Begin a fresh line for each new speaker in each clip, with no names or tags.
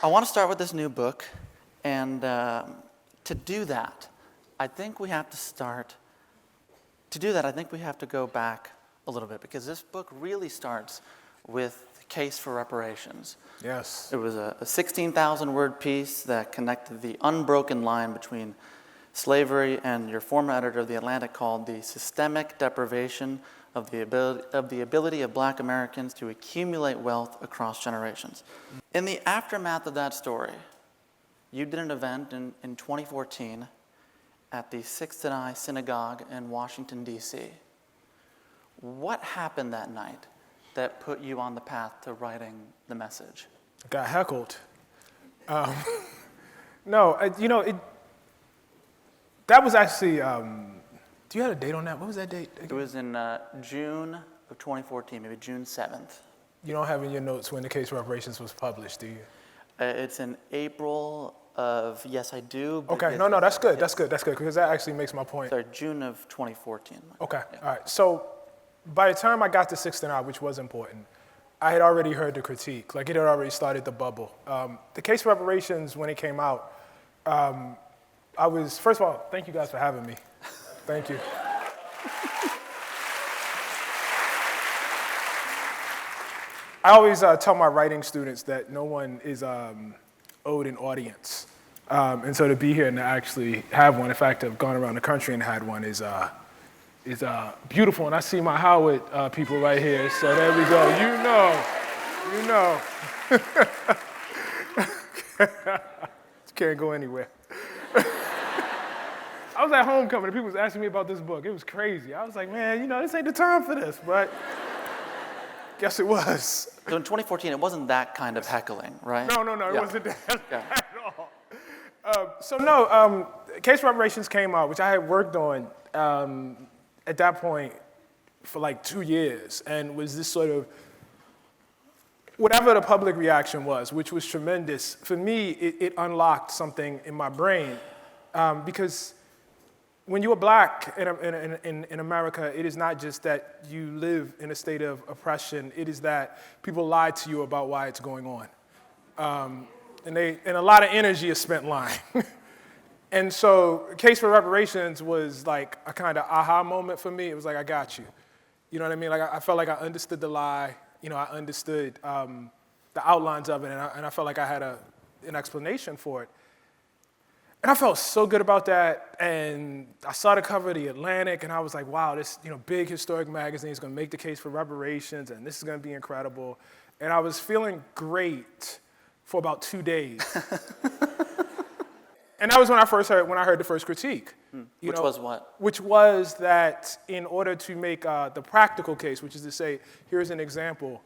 I want to start with this new book, and to do that, I think we have to go back a little bit, because this book really starts with the case for reparations.
Yes.
It was a 16,000-word piece that connected the unbroken line between slavery and your former editor of The Atlantic called the systemic deprivation of the ability of Black Americans to accumulate wealth across generations. In the aftermath of that story, you did an event in 2014 at the Sixth and I Synagogue in Washington, D.C. What happened that night that put you on the path to writing the message?
I got heckled. That was actually, do you have a date on that? What was that date?
It was in June of 2014, maybe June 7th.
You don't have in your notes when the case for reparations was published, do you?
It's in April of, yes, I do.
Okay,
yes,
no, that's good,
yes.
that's good, because that actually makes my point.
Sorry, June of 2014.
Okay,
Yeah.
all right. So by the time I got to Sixth and I, which was important, I had already heard the critique. Like, it had already started the bubble. The case for reparations, when it came out, first of all, thank you guys for having me. Thank you. I always tell my writing students that no one is owed an audience. And so to be here and to actually have one, in fact, I've gone around the country and had one, is beautiful. And I see my Howard people right here, so there we go. You know. Can't go anywhere. I was at homecoming and people was asking me about this book. It was crazy. I was like, man, this ain't the time for this, but guess it was.
So in 2014, it wasn't that kind of heckling, right?
No,
Yeah.
it wasn't that
Yeah.
at all. Case for reparations came out, which I had worked on at that point for like 2 years, and was this sort of, whatever the public reaction was, which was tremendous, for me, it unlocked something in my brain, because when you are Black in America, it is not just that you live in a state of oppression, it is that people lie to you about why it's going on. And a lot of energy is spent lying. And so Case for Reparations was like a kind of aha moment for me. It was like, I got you. You know what I mean? Like, I felt like I understood the lie. I understood the outlines of it, and I felt like I had an explanation for it. And I felt so good about that, and I saw the cover of The Atlantic, and I was like, wow, this big historic magazine is going to make the case for reparations, and this is going to be incredible. And I was feeling great for about 2 days. And that was when I heard the first critique.
Which was what?
Which was that in order to make the practical case, which is to say, here's an example,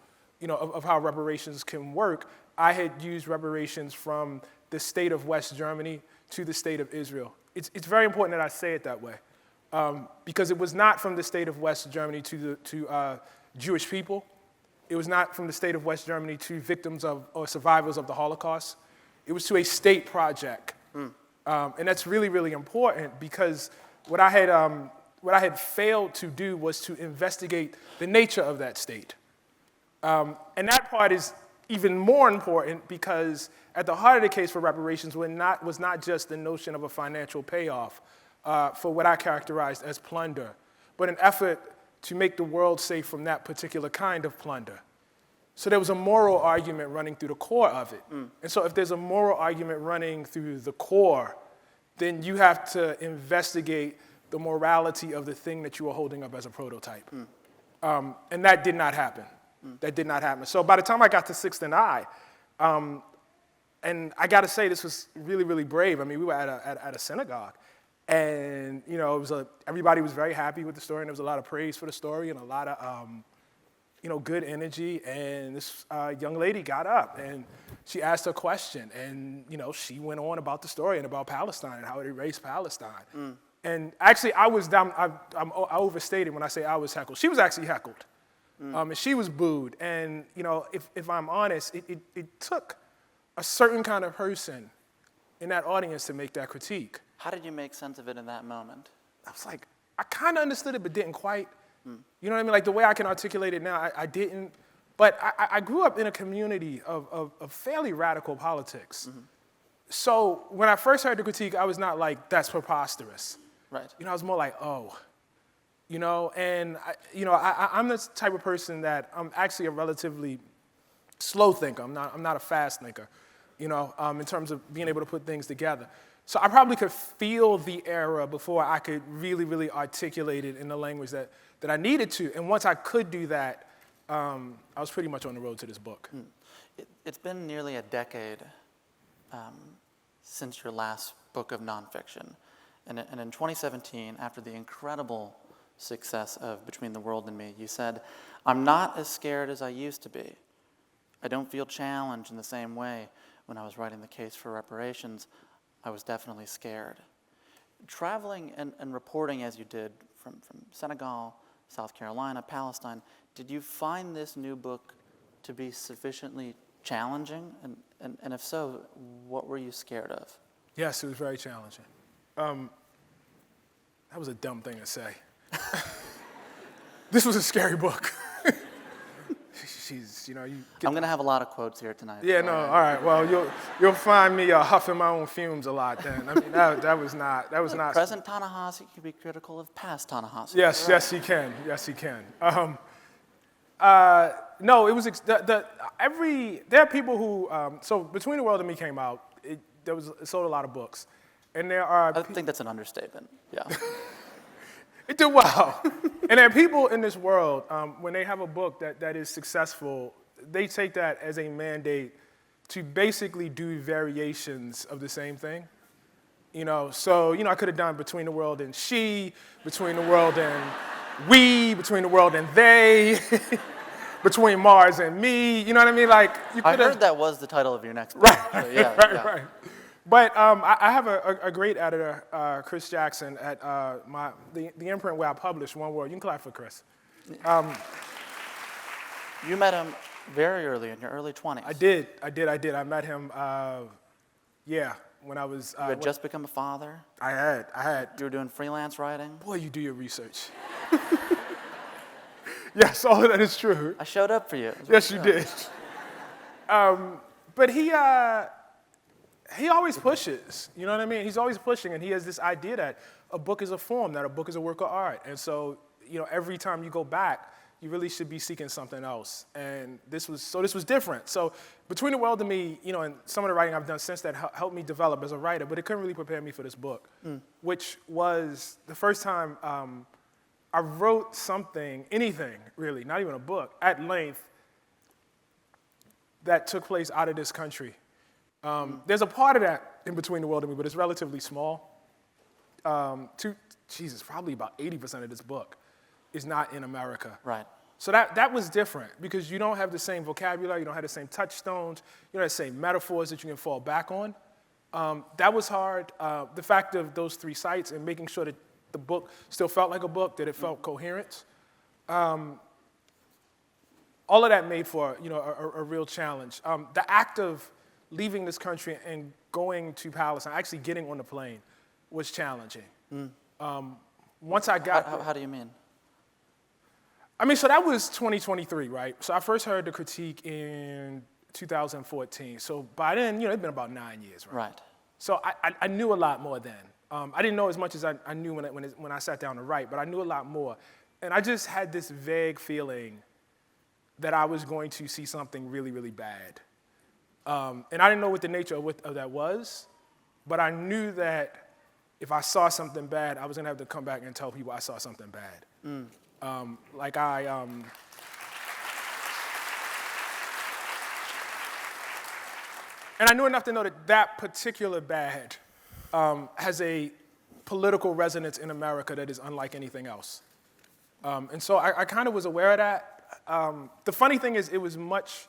of how reparations can work, I had used reparations from the state of West Germany to the state of Israel. It's very important that I say it that way, because it was not from the state of West Germany to Jewish people. It was not from the state of West Germany to victims or survivors of the Holocaust. It was to a state project. And that's really, really important, because what I had failed to do was to investigate the nature of that state. And that part is even more important, because at the heart of the case for reparations was not just the notion of a financial payoff for what I characterized as plunder, but an effort to make the world safe from that particular kind of plunder. So there was a moral argument running through the core of it. And so if there's a moral argument running through the core, then you have to investigate the morality of the thing that you are holding up as a prototype. And that did not happen. That did not happen. So by the time I got to Sixth and I, and I got to say, this was really, really brave. I mean, we were at a synagogue, and everybody was very happy with the story, and there was a lot of praise for the story and a lot of good energy. And this young lady got up and she asked a question, and she went on about the story and about Palestine and how it erased Palestine. And actually, I overstated when I say I was heckled. She was actually heckled, and she was booed. And if I'm honest, it took a certain kind of person in that audience to make that critique.
How did you make sense of it in that moment?
I was like, I kind of understood it, but didn't quite. You know what I mean? Like, the way I can articulate it now, I didn't But I grew up in a community of fairly radical politics. So when I first heard the critique, I was not like, that's preposterous.
Right.
I was more like, oh. And I'm the type of person that I'm actually a relatively slow thinker. I'm not a fast thinker, in terms of being able to put things together. So I probably could feel the error before I could really, really articulate it in the language that I needed to. And once I could do that, I was pretty much on the road to this book.
It's been nearly a decade since your last book of nonfiction. And in 2017, after the incredible success of Between the World and Me, you said, "I'm not as scared as I used to be. I don't feel challenged in the same way when I was writing the case for reparations. I was definitely scared." Traveling and reporting as you did from Senegal, South Carolina, Palestine, did you find this new book to be sufficiently challenging? And if so, what were you scared of?
Yes, it was very challenging. That was a dumb thing to say. This was a scary book.
I'm going to have a lot of quotes here tonight.
Yeah, no, all right. Well, you'll find me huffing my own fumes a lot then. I mean, that was not.
Present Ta-Nehisi can be critical of past Ta-Nehisi.
Yes, right. Yes, he can. Yes, he can. No, it was there are people who. So Between the World and Me came out. It sold a lot of books, and there are.
I think that's an understatement. Yeah.
It did well. And there are people in this world, when they have a book that is successful, they take that as a mandate to basically do variations of the same thing. So, I could have done Between the World and She, Between the World and We, Between the World and They, Between Mars and Me, you know what I mean? Like, you could have.
I heard that was the title of your next book.
Right,
so yeah,
right. But I have a great editor, Chris Jackson, at the imprint where I publish One World. You can clap for Chris.
You met him very early, in your early 20s.
I did. I met him, when I was...
you had just become a father?
I had.
You were doing freelance writing?
Boy, you do your research. Yes, all of that is true.
I showed up for you.
Yes, you did. But he always pushes, you know what I mean? He's always pushing, and he has this idea that a book is a form, that a book is a work of art. And so, every time you go back, you really should be seeking something else. And this was different. So Between the World and Me, and some of the writing I've done since that helped me develop as a writer, but it couldn't really prepare me for this book, which was the first time I wrote something, anything really, not even a book, at length that took place out of this country. There's a part of that in Between the World and Me, but it's relatively small. Probably about 80% of this book is not in America.
Right.
So that was different because you don't have the same vocabulary, you don't have the same touchstones, you don't have the same metaphors that you can fall back on. That was hard. The fact of those 3 sites and making sure that the book still felt like a book, that it felt coherent. All of that made for a real challenge. The act of leaving this country and going to Palestine, actually getting on the plane, was challenging. Once I got
how do you mean?
So that was 2023, right? So I first heard the critique in 2014. So by then, it'd been about 9 years, right?
Right.
So I knew a lot more then. I didn't know as much as I knew when I sat down to write, but I knew a lot more. And I just had this vague feeling that I was going to see something really, really bad. And I didn't know what the nature of that was, but I knew that if I saw something bad, I was going to have to come back and tell people I saw something bad. And I knew enough to know that particular bad has a political resonance in America that is unlike anything else. And so I kind of was aware of that. The funny thing is, it was much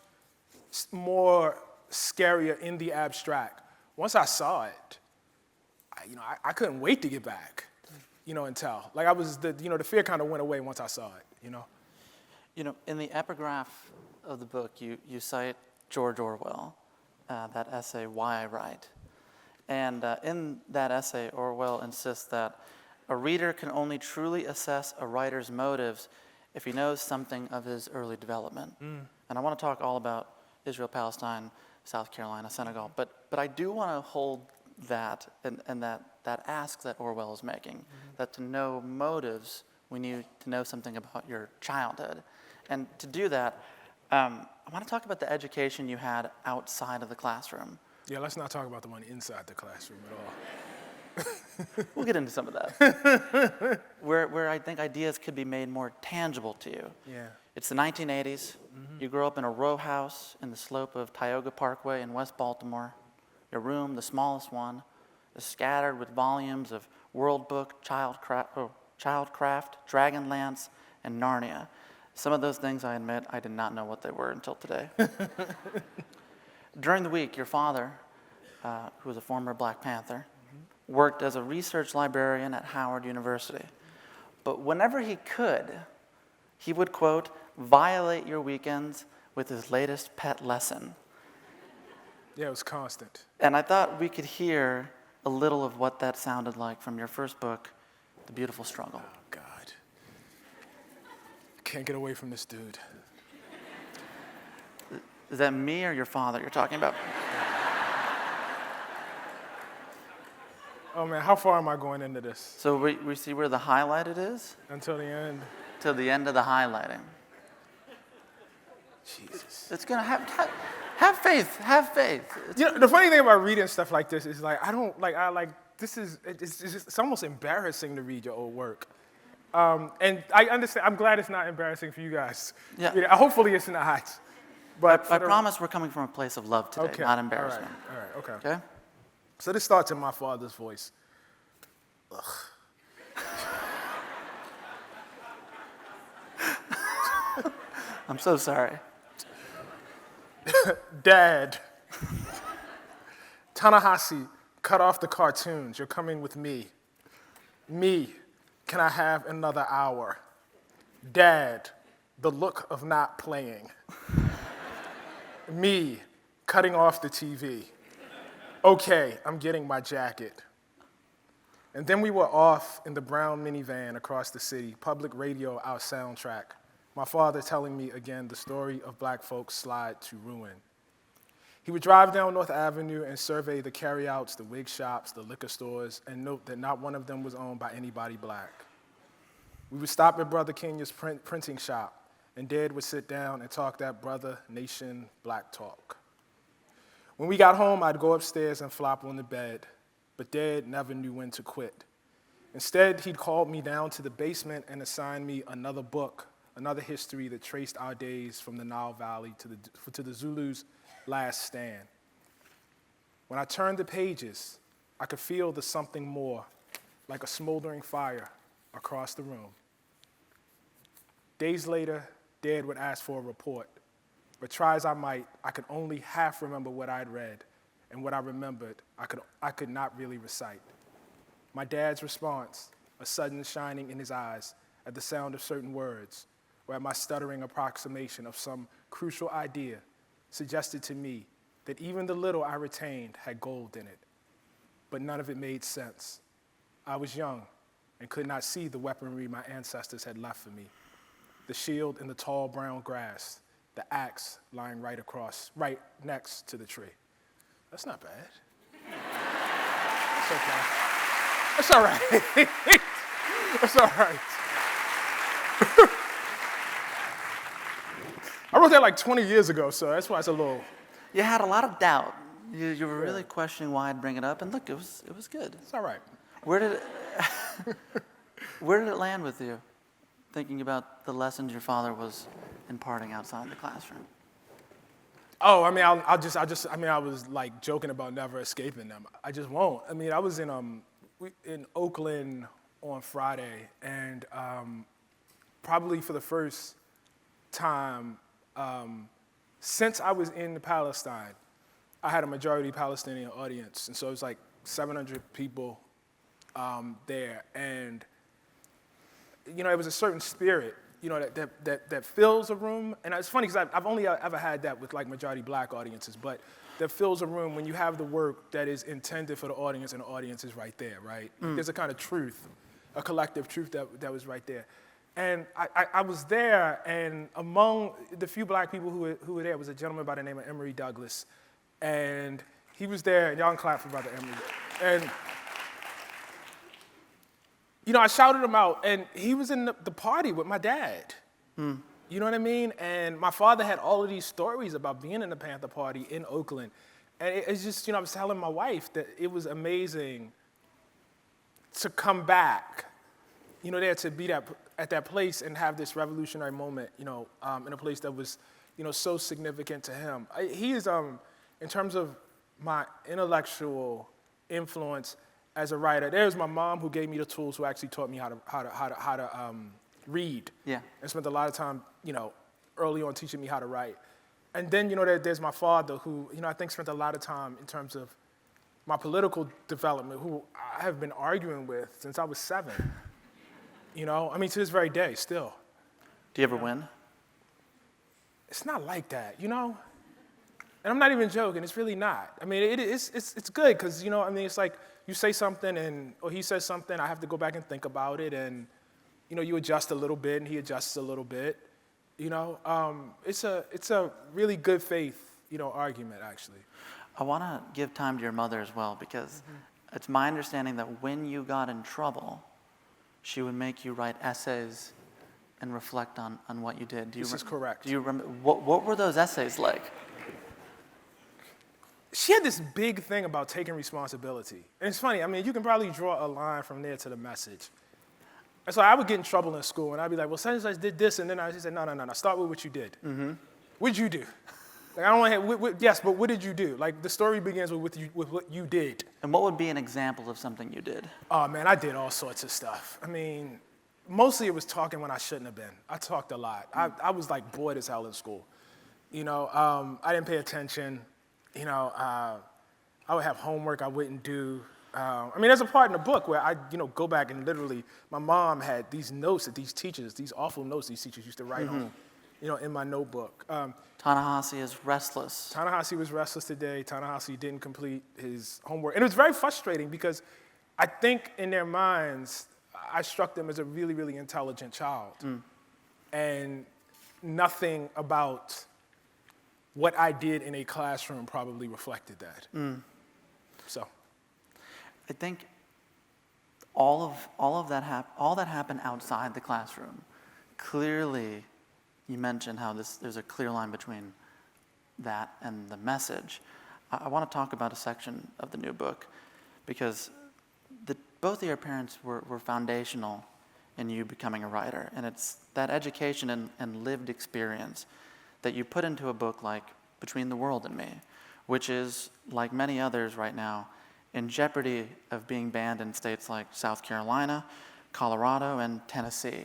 more scarier in the abstract. Once I saw it, I couldn't wait to get back, and tell. Like the fear kind of went away once I saw it,
In the epigraph of the book, you cite George Orwell, that essay, Why I Write. And in that essay, Orwell insists that a reader can only truly assess a writer's motives if he knows something of his early development. And I want to talk all about Israel, Palestine, South Carolina, Senegal, but I do want to hold that and that ask that Orwell is making, that to know motives, we need to know something about your childhood. And to do that, I want to talk about the education you had outside of the classroom.
Yeah, let's not talk about the one inside the classroom at all.
We'll get into some of that. where I think ideas could be made more tangible to you.
Yeah.
It's the 1980s. You grow up in a row house in the slope of Tioga Parkway in West Baltimore. Your room, the smallest one, is scattered with volumes of World Book, Childcraft, Dragonlance, and Narnia. Some of those things, I admit, I did not know what they were until today. During the week, your father, who was a former Black Panther, worked as a research librarian at Howard University. But whenever he could, he would, quote, violate your weekends with his latest pet lesson.
Yeah, it was constant.
And I thought we could hear a little of what that sounded like from your first book, The Beautiful Struggle.
Oh, God. I can't get away from this dude.
Is that me or your father you're talking about?
Oh, man, how far am I going into this?
So we see where the highlighted is?
Until the end?
Till the end of the highlighting.
Jesus.
It's going to have faith. Have faith.
You know, the funny thing about reading stuff like this is like, it's almost embarrassing to read your old work. And I understand, I'm glad it's not embarrassing for you guys.
Yeah.
You know, hopefully it's not. But
I promise we're coming from a place of love today,
okay.
not embarrassment.
All right, okay.
Okay?
So this starts in my father's voice. Ugh.
I'm so sorry.
Dad, Ta-Nehisi, cut off the cartoons. You're coming with me. Me, can I have another hour? Dad, the look of not playing. Me, cutting off the TV. Okay, I'm getting my jacket. And then we were off in the brown minivan across the city, public radio, our soundtrack. My father telling me again the story of Black folks' slide to ruin. He would drive down North Avenue and survey the carryouts, the wig shops, the liquor stores, and note that not one of them was owned by anybody Black. We would stop at Brother Kenya's printing shop, and Dad would sit down and talk that brother, nation, Black talk. When we got home, I'd go upstairs and flop on the bed, but Dad never knew when to quit. Instead, he'd call me down to the basement and assign me another book, another history that traced our days from the Nile Valley to the Zulus' last stand. When I turned the pages, I could feel the something more, like a smoldering fire, across the room. Days later, Dad would ask for a report, but try as I might, I could only half remember what I'd read, and what I remembered, I could not really recite. My dad's response, a sudden shining in his eyes at the sound of certain words, or at my stuttering approximation of some crucial idea, suggested to me that even the little I retained had gold in it, but none of it made sense. I was young and could not see the weaponry my ancestors had left for me, the shield in the tall brown grass, the axe lying right next to the tree. That's not bad. That's okay. That's all right. That's all right. I wrote that like 20 years ago, so that's why it's a little...
You had a lot of doubt. You were really questioning why I'd bring it up, and look, it was good.
It's all right.
Where did it land with you, thinking about the lessons your father was imparting outside the classroom?
Oh, I mean, I was like joking about never escaping them. I just won't. I mean, I was in Oakland on Friday, and probably for the first time since I was in Palestine, I had a majority Palestinian audience, and so it was like 700 people there, and you know, it was a certain spirit, you know, that fills a room. And it's funny because I've only ever had that with like majority Black audiences, but that fills a room when you have the work that is intended for the audience and the audience is right there, right? There's a kind of truth, a collective truth that was right there. And I was there, and among the few black people who were there was a gentleman by the name of Emory Douglas. And he was there, and y'all can clap for Brother Emory. And, you know, I shouted him out, and he was in the party with my dad. You know what I mean? And my father had all of these stories about being in the Panther Party in Oakland. And it's just, you know, I was telling my wife that it was amazing to come back, you know, there to be at that place and have this revolutionary moment, you know, in a place that was, you know, so significant to him. He is, in terms of my intellectual influence as a writer, there's my mom who gave me the tools, who actually taught me how to read.
Yeah.
And spent a lot of time, you know, early on teaching me how to write. And then, you know, there's my father who, you know, I think spent a lot of time in terms of my political development, who I have been arguing with since I was 7. You know, I mean, to this very day, still.
Do you ever win?
It's not like that, you know? And I'm not even joking, it's really not. I mean, it's good, because, you know, I mean, it's like you say something, or he says something, I have to go back and think about it, and, you know, you adjust a little bit, and he adjusts a little bit. You know, it's a really good faith, you know, argument, actually.
I want to give time to your mother as well, because it's my understanding that when you got in trouble, she would make you write essays and reflect on what you did.
This is correct.
Do you remember, what were those essays like?
She had this big thing about taking responsibility. And it's funny, I mean, you can probably draw a line from there to the message. And so I would get in trouble in school, and I'd be like, well, such and such did this, and then she said, no, start with what you did. What'd you do? Like, I don't want to, yes, but what did you do? Like, the story begins with what you did.
And what would be an example of something you did?
Oh, man, I did all sorts of stuff. I mean, mostly it was talking when I shouldn't have been. I talked a lot. I was, like, bored as hell in school. You know, I didn't pay attention. You know, I would have homework I wouldn't do. I mean, there's a part in the book where I, you know, go back and literally, my mom had these notes that these teachers, these awful notes these teachers used to write on, you know, in my notebook.
Ta-Nehisi is restless.
Ta-Nehisi was restless today. Ta-Nehisi didn't complete his homework. And it was very frustrating, because I think in their minds, I struck them as a really, really intelligent child. And nothing about what I did in a classroom probably reflected that. So.
I think all that happened outside the classroom. Clearly, you mentioned how there's a clear line between that and the message. I want to talk about a section of the new book, because both of your parents were foundational in you becoming a writer, and it's that education and lived experience that you put into a book like Between the World and Me, which is, like many others right now, in jeopardy of being banned in states like South Carolina, Colorado, and Tennessee.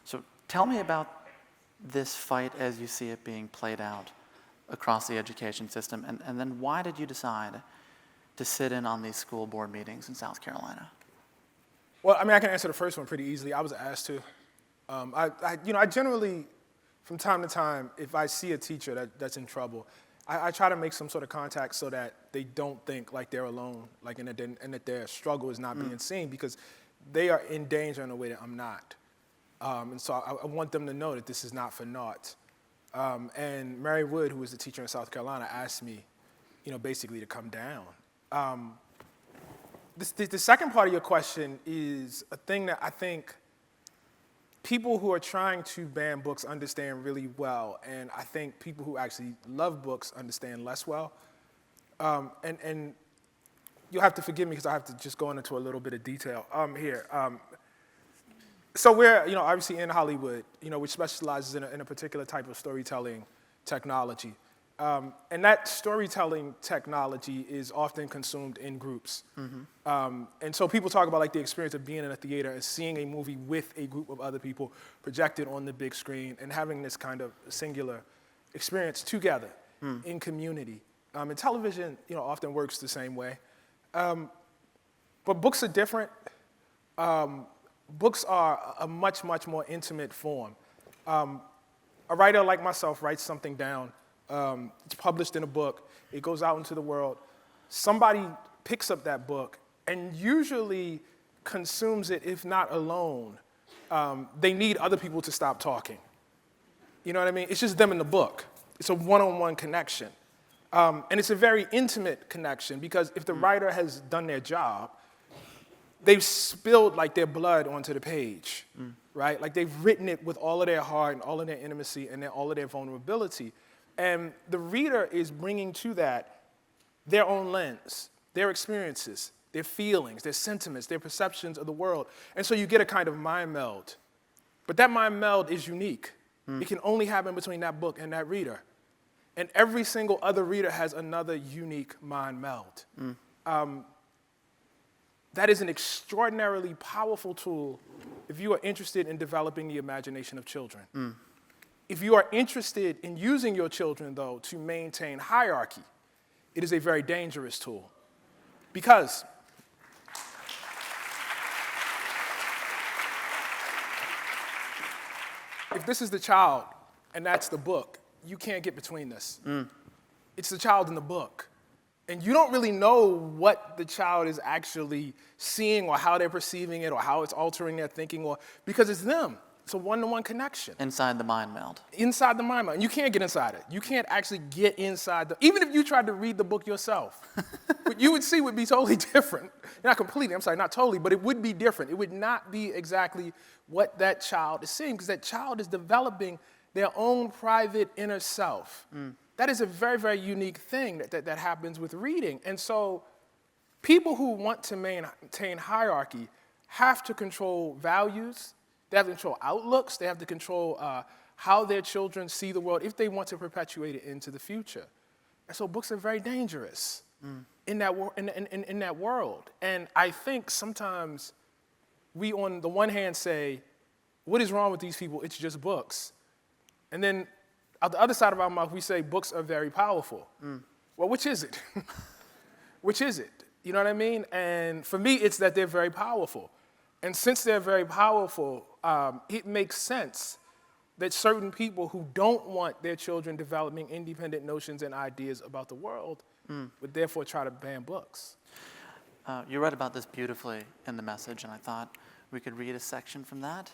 So tell me about this fight as you see it being played out across the education system, and then why did you decide to sit in on these school board meetings in South Carolina?
Well, I mean, I can answer the first one pretty easily. I was asked to. I generally, from time to time, if I see a teacher that's in trouble, I try to make some sort of contact so that they don't think like they're alone, like and that their struggle is not being seen, because they are in danger in a way that I'm not. And so I want them to know that this is not for naught. And Mary Wood, who was the teacher in South Carolina, asked me, you know, basically to come down. The second part of your question is a thing that I think people who are trying to ban books understand really well, and I think people who actually love books understand less well. And you'll have to forgive me, because I have to just go into a little bit of detail here. So we're, you know, obviously in Hollywood, you know, which specializes in a particular type of storytelling technology. And that storytelling technology is often consumed in groups. And so people talk about like the experience of being in a theater and seeing a movie with a group of other people projected on the big screen and having this kind of singular experience together in community. And television, you know, often works the same way. But books are different. Books are a much, much more intimate form. A writer like myself writes something down. It's published in a book. It goes out into the world. Somebody picks up that book and usually consumes it, if not alone, they need other people to stop talking. You know what I mean? It's just them in the book. It's a one-on-one connection. And it's a very intimate connection because if the writer has done their job, they've spilled like their blood onto the page, right? Like they've written it with all of their heart and all of their intimacy and all of their vulnerability. And the reader is bringing to that their own lens, their experiences, their feelings, their sentiments, their perceptions of the world. And so you get a kind of mind meld. But that mind meld is unique. It can only happen between that book and that reader. And every single other reader has another unique mind meld. That is an extraordinarily powerful tool if you are interested in developing the imagination of children. If you are interested in using your children, though, to maintain hierarchy, it is a very dangerous tool. Because if this is the child and that's the book, you can't get between this. It's the child in the book. And you don't really know what the child is actually seeing or how they're perceiving it or how it's altering their thinking because it's them. It's a one-to-one connection.
Inside the mind meld.
Inside the mind meld. And you can't get inside it. You can't actually get inside even if you tried to read the book yourself, what you would see would be totally different. Not completely, I'm sorry, not totally, but it would be different. It would not be exactly what that child is seeing because that child is developing their own private inner self. That is a very, very unique thing that happens with reading. And so people who want to maintain hierarchy have to control values, they have to control outlooks, they have to control how their children see the world if they want to perpetuate it into the future. And so books are very dangerous in that world. And I think sometimes we on the one hand say, what is wrong with these people? It's just books. And then out the other side of our mouth, we say books are very powerful. Well, which is it? Which is it? You know what I mean? And for me, it's that they're very powerful. And since they're very powerful, it makes sense that certain people who don't want their children developing independent notions and ideas about the world would therefore try to ban books.
You read about this beautifully in the message, and I thought we could read a section from that.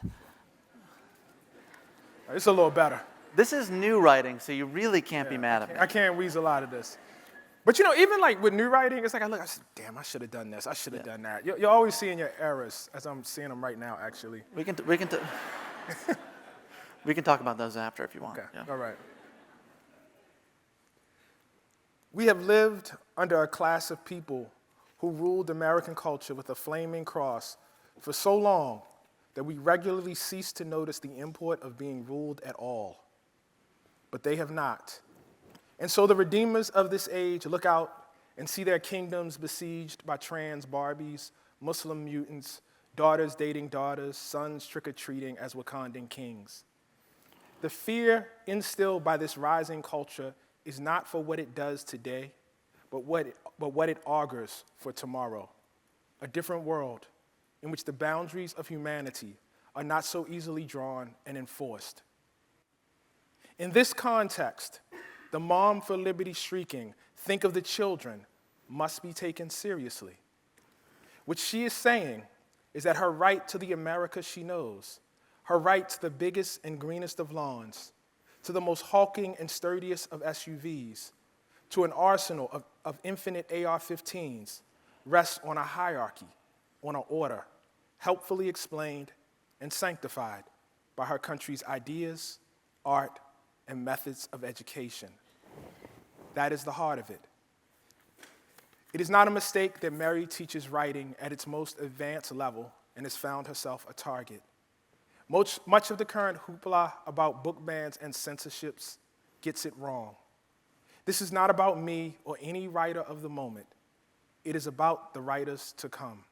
It's a little better.
This is new writing, so you really can't be mad at me.
I can't weasel out of this. But you know, even like with new writing, it's like I said, damn, I should have done this. I should have done that. You're always seeing your errors, as I'm seeing them right now, actually.
We can talk about those after if you want.
Okay,
Yeah.
all right. We have lived under a class of people who ruled American culture with a flaming cross for so long that we regularly cease to notice the import of being ruled at all. But they have not. And so the redeemers of this age look out and see their kingdoms besieged by trans Barbies, Muslim mutants, daughters dating daughters, sons trick-or-treating as Wakandan kings. The fear instilled by this rising culture is not for what it does today, but what it augurs for tomorrow. A different world in which the boundaries of humanity are not so easily drawn and enforced. In this context, the mom for liberty shrieking, think of the children, must be taken seriously. What she is saying is that her right to the America she knows, her right to the biggest and greenest of lawns, to the most hulking and sturdiest of SUVs, to an arsenal of infinite AR-15s, rests on a hierarchy, on an order, helpfully explained and sanctified by her country's ideas, art, and methods of education. That is the heart of it. It is not a mistake that Mary teaches writing at its most advanced level and has found herself a target. Much of the current hoopla about book bans and censorships gets it wrong. This is not about me or any writer of the moment. It is about the writers to come,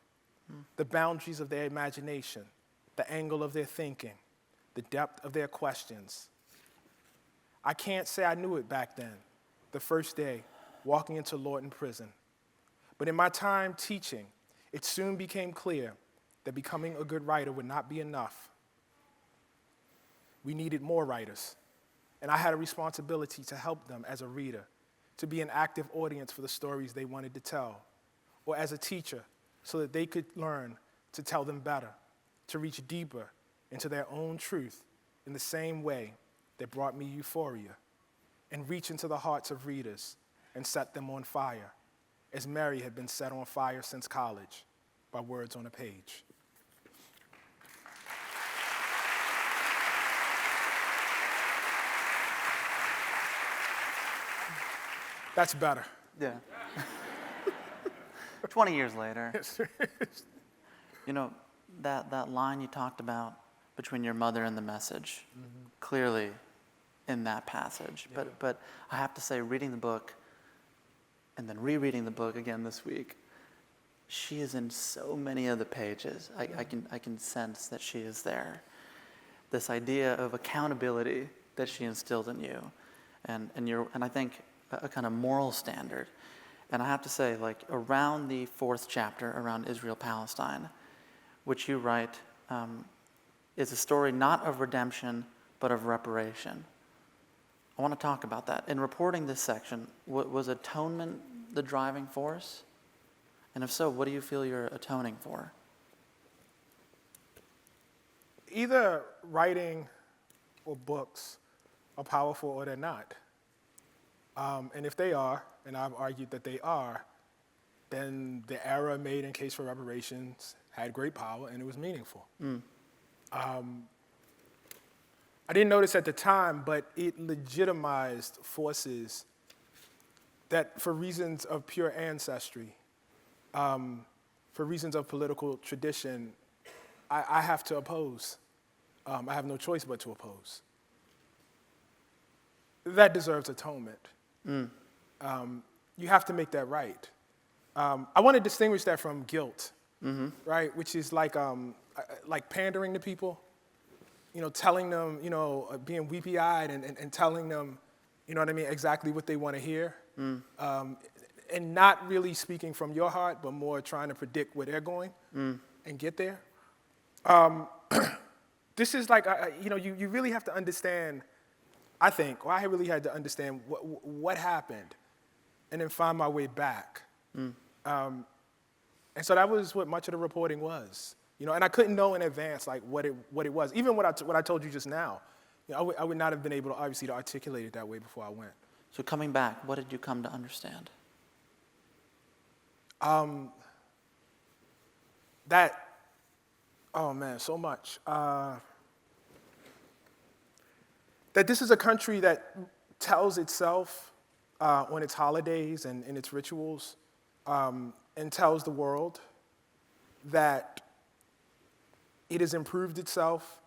the boundaries of their imagination, the angle of their thinking, the depth of their questions. I can't say I knew it back then, the first day walking into Lorton Prison. But in my time teaching, it soon became clear that becoming a good writer would not be enough. We needed more writers, and I had a responsibility to help them as a reader, to be an active audience for the stories they wanted to tell, or as a teacher, so that they could learn to tell them better, to reach deeper, into their own truth in the same way that brought me euphoria, and reach into the hearts of readers and set them on fire, as Mary had been set on fire since college by words on a page. That's better.
Yeah. 20 years later. You know, that line you talked about between your mother and the message, clearly in that passage.
Yeah.
But I have to say, reading the book and then rereading the book again this week, she is in so many of the pages. I can sense that she is there. This idea of accountability that she instilled in you, and I think a kind of moral standard. And I have to say, like, around the 4th chapter, around Israel-Palestine, which you write, is a story not of redemption, but of reparation. I want to talk about that. In reporting this section, was atonement the driving force? And if so, what do you feel you're atoning for?
Either writing or books are powerful or they're not. And if they are, and I've argued that they are, then the era made in case for reparations had great power and it was meaningful. I didn't notice at the time, but it legitimized forces that, for reasons of pure ancestry, for reasons of political tradition, I have to oppose. I have no choice but to oppose. That deserves atonement. You have to make that right. I want to distinguish that from guilt, right? Which is like pandering to people, telling them, being weepy-eyed and telling them, exactly what they want to hear, and not really speaking from your heart, but more trying to predict where they're going and get there. This is like, you really have to understand, I think, or I really had to understand what happened and then find my way back. And so that was what much of the reporting was. And I couldn't know in advance like what it was. Even what I told you just now, I would not have been able to obviously to articulate it that way before I went.
So coming back, what did you come to understand?
So much. That this is a country that tells itself on its holidays and in its rituals, and tells the world that it has improved itself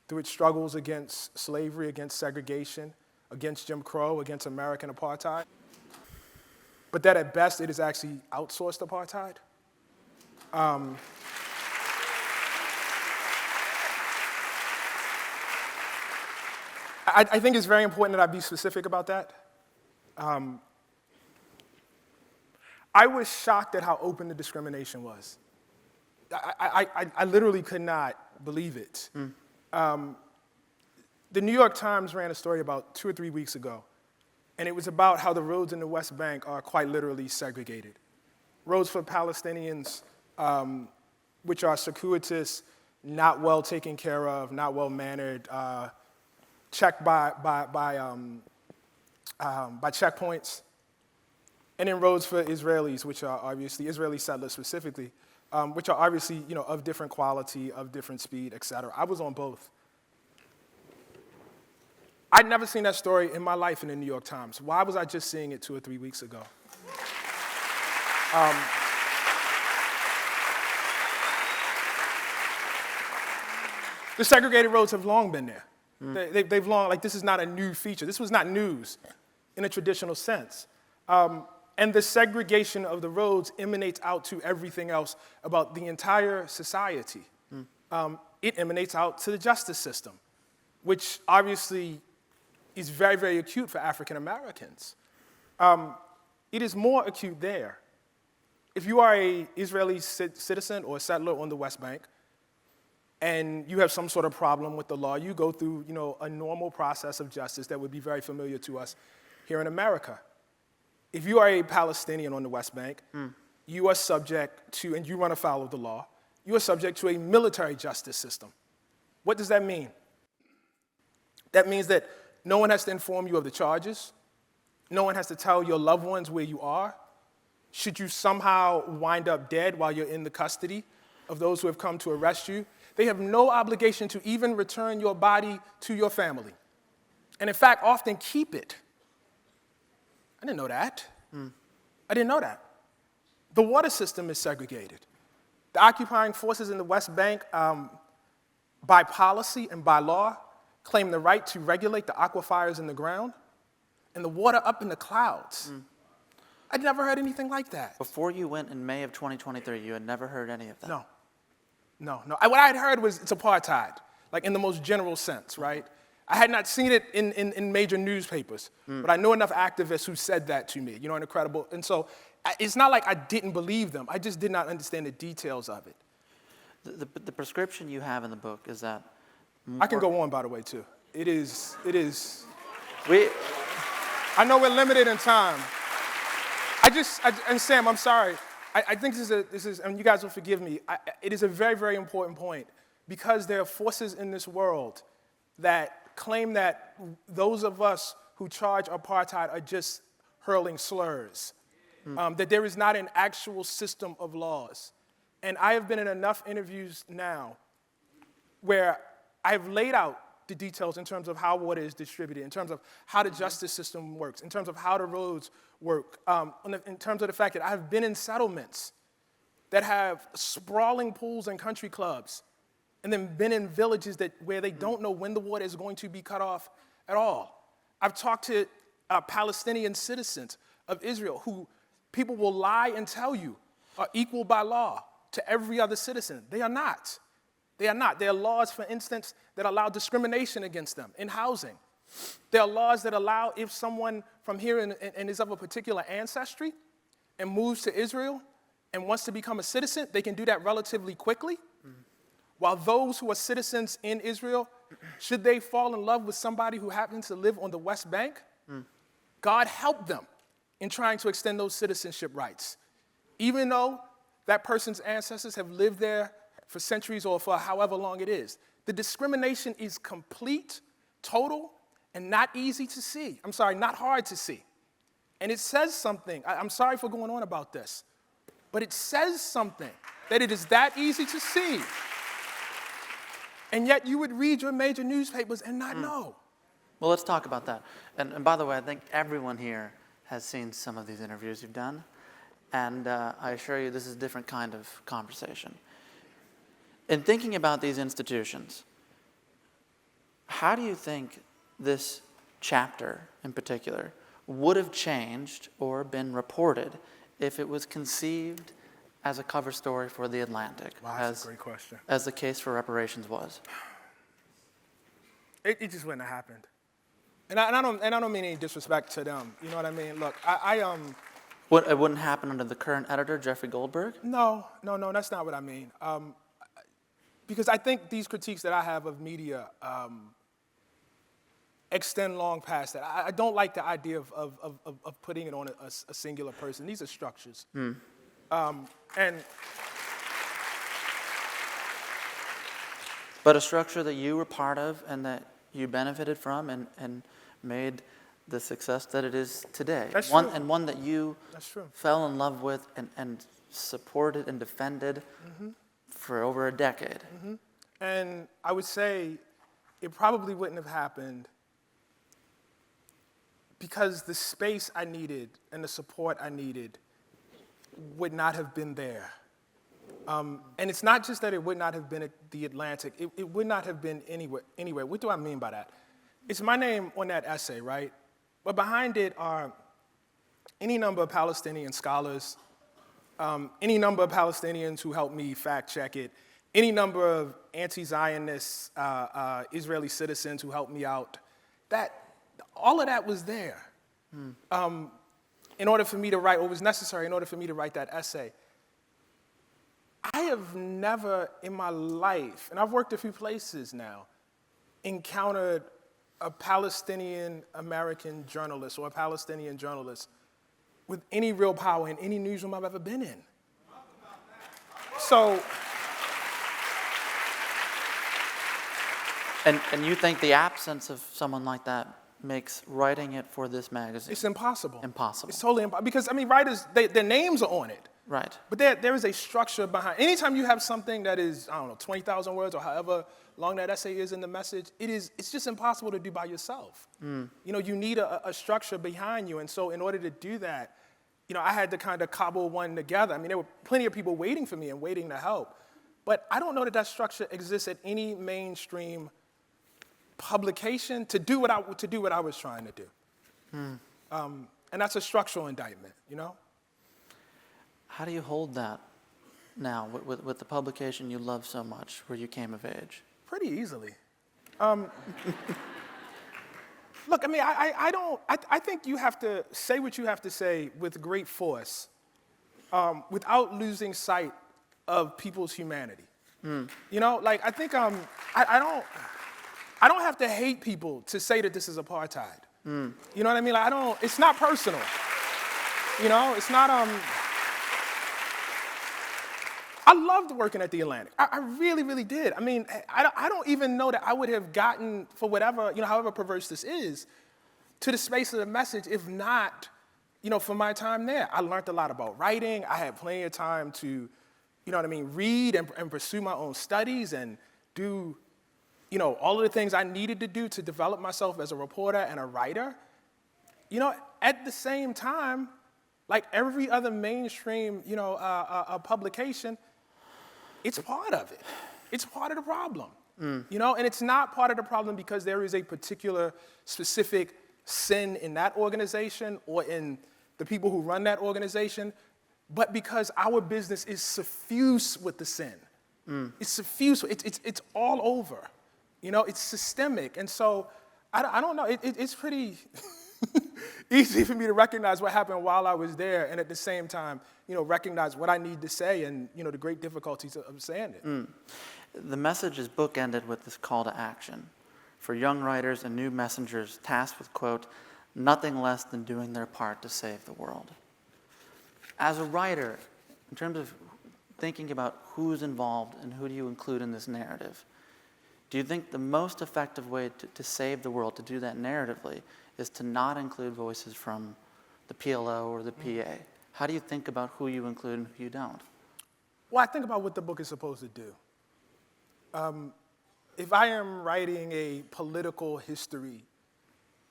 through its struggles against slavery, against segregation, against Jim Crow, against American apartheid, but that at best it has actually outsourced apartheid. I think it's very important that I be specific about that. I was shocked at how open the discrimination was. I literally could not believe it. The New York Times ran a story about 2 or 3 weeks ago, and it was about how the roads in the West Bank are quite literally segregated. Roads for Palestinians, which are circuitous, not well taken care of, not well mannered, checked by checkpoints, and then roads for Israelis, which are obviously Israeli settlers specifically, which are obviously of different quality, of different speed, et cetera. I was on both. I'd never seen that story in my life in the New York Times. Why was I just seeing it 2 or 3 weeks ago? The segregated roads have long been there. They've long, this is not a new feature. This was not news in a traditional sense. And the segregation of the roads emanates out to everything else about the entire society. It emanates out to the justice system, which obviously is very, very acute for African Americans. It is more acute there. If you are an Israeli citizen or a settler on the West Bank, and you have some sort of problem with the law, you go through, a normal process of justice that would be very familiar to us here in America. If you are a Palestinian on the West Bank, you are subject to, and you run afoul of the law, you are subject to a military justice system. What does that mean? That means that no one has to inform you of the charges. No one has to tell your loved ones where you are. Should you somehow wind up dead while you're in the custody of those who have come to arrest you, they have no obligation to even return your body to your family. And in fact, often keep it. I didn't know that. I didn't know that. The water system is segregated. The occupying forces in the West Bank, by policy and by law, claim the right to regulate the aquifers in the ground and the water up in the clouds. I'd never heard anything like that.
Before you went in May of 2023, you had never heard any of that?
No. What I had heard was it's apartheid, like in the most general sense, right? I had not seen it in major newspapers, but I know enough activists who said that to me, incredible. And so it's not like I didn't believe them. I just did not understand the details of it.
The prescription you have in the book is that
I can go on, by the way, too. It is.
We.
I know we're limited in time. And Sam, I'm sorry. I think this is, and you guys will forgive me, it is a very, very important point because there are forces in this world that claim that those of us who charge apartheid are just hurling slurs, that there is not an actual system of laws. And I have been in enough interviews now where I've laid out the details in terms of how water is distributed, in terms of how the justice system works, in terms of how the roads work, in terms of the fact that I've been in settlements that have sprawling pools and country clubs, and then been in villages where they don't know when the water is going to be cut off at all. I've talked to Palestinian citizens of Israel who people will lie and tell you are equal by law to every other citizen. They are not. They are not. There are laws, for instance, that allow discrimination against them in housing. There are laws that allow if someone from here and is of a particular ancestry and moves to Israel and wants to become a citizen, they can do that relatively quickly. While those who are citizens in Israel, should they fall in love with somebody who happens to live on the West Bank, God helped them in trying to extend those citizenship rights. Even though that person's ancestors have lived there for centuries or for however long it is. The discrimination is complete, total, and not easy to see. I'm sorry, not hard to see. And it says something. I'm sorry for going on about this, but it says something that it is that easy to see. And yet you would read your major newspapers and not know.
Well, let's talk about that. And by the way, I think everyone here has seen some of these interviews you've done. And I assure you this is a different kind of conversation. In thinking about these institutions, how do you think this chapter in particular would have changed or been reported if it was conceived as a cover story for The Atlantic?
Wow, that's a great question.
As the case for reparations was?
It just wouldn't have happened. And I don't mean any disrespect to them. You know what I mean? Look,
It wouldn't happen under the current editor, Jeffrey Goldberg?
No, that's not what I mean. Because I think these critiques that I have of media extend long past that. I don't like the idea of putting it on a singular person. These are structures.
But a structure that you were part of and that you benefited from and made the success that it is today.
That's true.
And one that you fell in love with and supported and defended for over a decade.
And I would say it probably wouldn't have happened because the space I needed and the support I needed would not have been there. And it's not just that it would not have been at The Atlantic, it would not have been anywhere. What do I mean by that? It's my name on that essay, right? But behind it are any number of Palestinian scholars, any number of Palestinians who helped me fact check it, any number of anti-Zionist Israeli citizens who helped me out. All of that was there in order for me to write, or was necessary in order for me to write that essay. I have never in my life, and I've worked a few places now, encountered a Palestinian American journalist or a Palestinian journalist with any real power in any newsroom I've ever been in. So
And you think the absence of someone like that makes writing it for this magazine
It's impossible.
impossible?
It's totally impossible. Because, I mean, writers, their names are on it.
Right.
But there is a structure behind. Anytime you have something that is, I don't know, 20,000 words or however long that essay is in the message, it's just impossible to do by yourself. You know, you need a structure behind you. And so in order to do that, you know, I had to kind of cobble one together. I mean, there were plenty of people waiting for me and waiting to help. But I don't know that structure exists at any mainstream publication to do what I was trying to do. And that's a structural indictment, you know?
How do you hold that now with the publication you love so much, where you came of age?
Pretty easily. Look, I mean, I think you have to say what you have to say with great force without losing sight of people's humanity. You know, like, I think I don't have to hate people to say that this is apartheid. You know what I mean? Like, it's not personal. You know, it's not, I loved working at the Atlantic. I really, really did. I mean, I don't even know that I would have gotten, for whatever, you know, however perverse this is, to the space of the message if not, you know, for my time there. I learned a lot about writing. I had plenty of time to, you know what I mean, read and pursue my own studies and do, you know, all of the things I needed to do to develop myself as a reporter and a writer. You know, at the same time, like every other mainstream, you know, publication, it's part of it. It's part of the problem, you know? And it's not part of the problem because there is a particular specific sin in that organization or in the people who run that organization, but because our business is suffused with the sin. It's suffused, it's all over. You know, it's systemic. And so, I don't know, it's pretty easy for me to recognize what happened while I was there and at the same time, you know, recognize what I need to say and, you know, the great difficulties of saying it.
The message is bookended with this call to action for young writers and new messengers tasked with, quote, nothing less than doing their part to save the world. As a writer, in terms of thinking about who's involved and who do you include in this narrative, do you think the most effective way to save the world, to do that narratively, is to not include voices from the PLO or the PA? How do you think about who you include and who you don't?
Well, I think about what the book is supposed to do. If I am writing a political history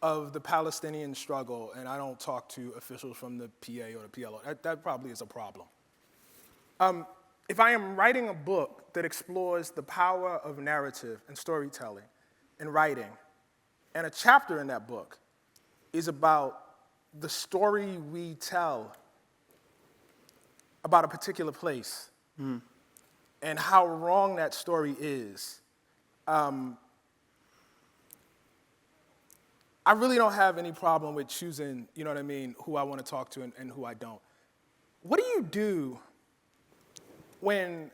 of the Palestinian struggle and I don't talk to officials from the PA or the PLO, that probably is a problem. If I am writing a book that explores the power of narrative and storytelling and writing, and a chapter in that book is about the story we tell about a particular place and how wrong that story is, I really don't have any problem with choosing, you know what I mean, who I want to talk to and who I don't. What do you do when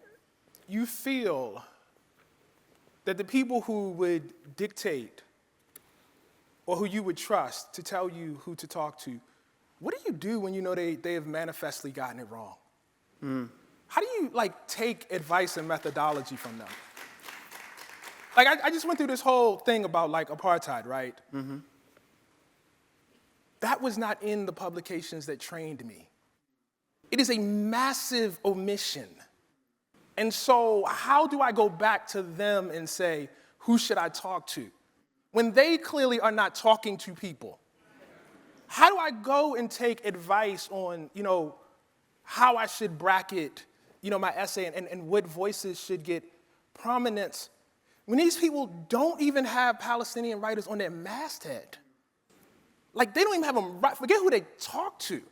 you feel that the people who would dictate or who you would trust to tell you who to talk to, what do you do when you know they have manifestly gotten it wrong? How do you, like, take advice and methodology from them? Like, I just went through this whole thing about, like, apartheid, right? That was not in the publications that trained me. It is a massive omission. And so how do I go back to them and say, who should I talk to? When they clearly are not talking to people. How do I go and take advice on, you know, how I should bracket, you know, my essay and what voices should get prominence when these people don't even have Palestinian writers on their masthead? Like, they don't even have them, forget who they talk to.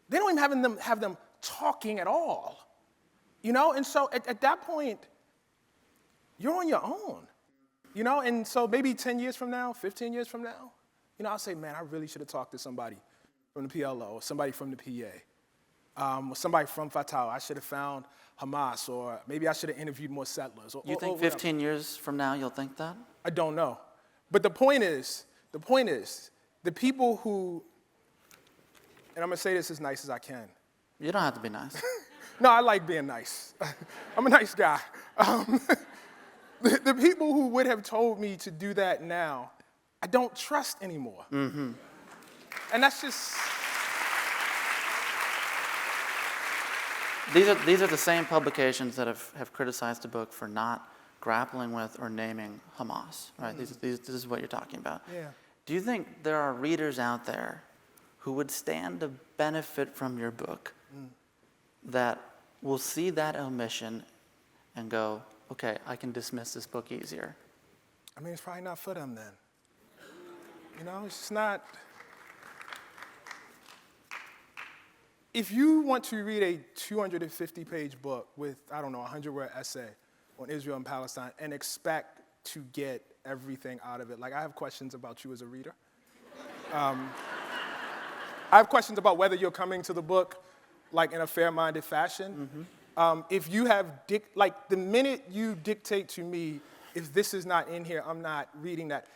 They don't even have them talking at all. You know, and so at that point, you're on your own. You know, and so maybe 10 years from now, 15 years from now, you know, I'll say, man, I really should have talked to somebody from the PLO or somebody from the PA, or somebody from Fatah. I should have found Hamas, or maybe I should have interviewed more settlers.
You think 15 years from now you'll think that?
I don't know. But the point is, the people who, and I'm gonna say this as nice as I can.
You don't have to be nice.
No, I like being nice. I'm a nice guy. The people who would have told me to do that now, I don't trust anymore. And that's just...
These are the same publications that have criticized the book for not grappling with or naming Hamas, right? This is what you're talking about.
Yeah.
Do you think there are readers out there who would stand to benefit from your book that will see that omission and go, okay, I can dismiss this book easier?
I mean, it's probably not for them then. You know, it's just not... If you want to read a 250-page book with, I don't know, a 100-word essay on Israel and Palestine and expect to get everything out of it, like I have questions about you as a reader. I have questions about whether you're coming to the book like in a fair-minded fashion. If you have, like the minute you dictate to me, if this is not in here, I'm not reading that.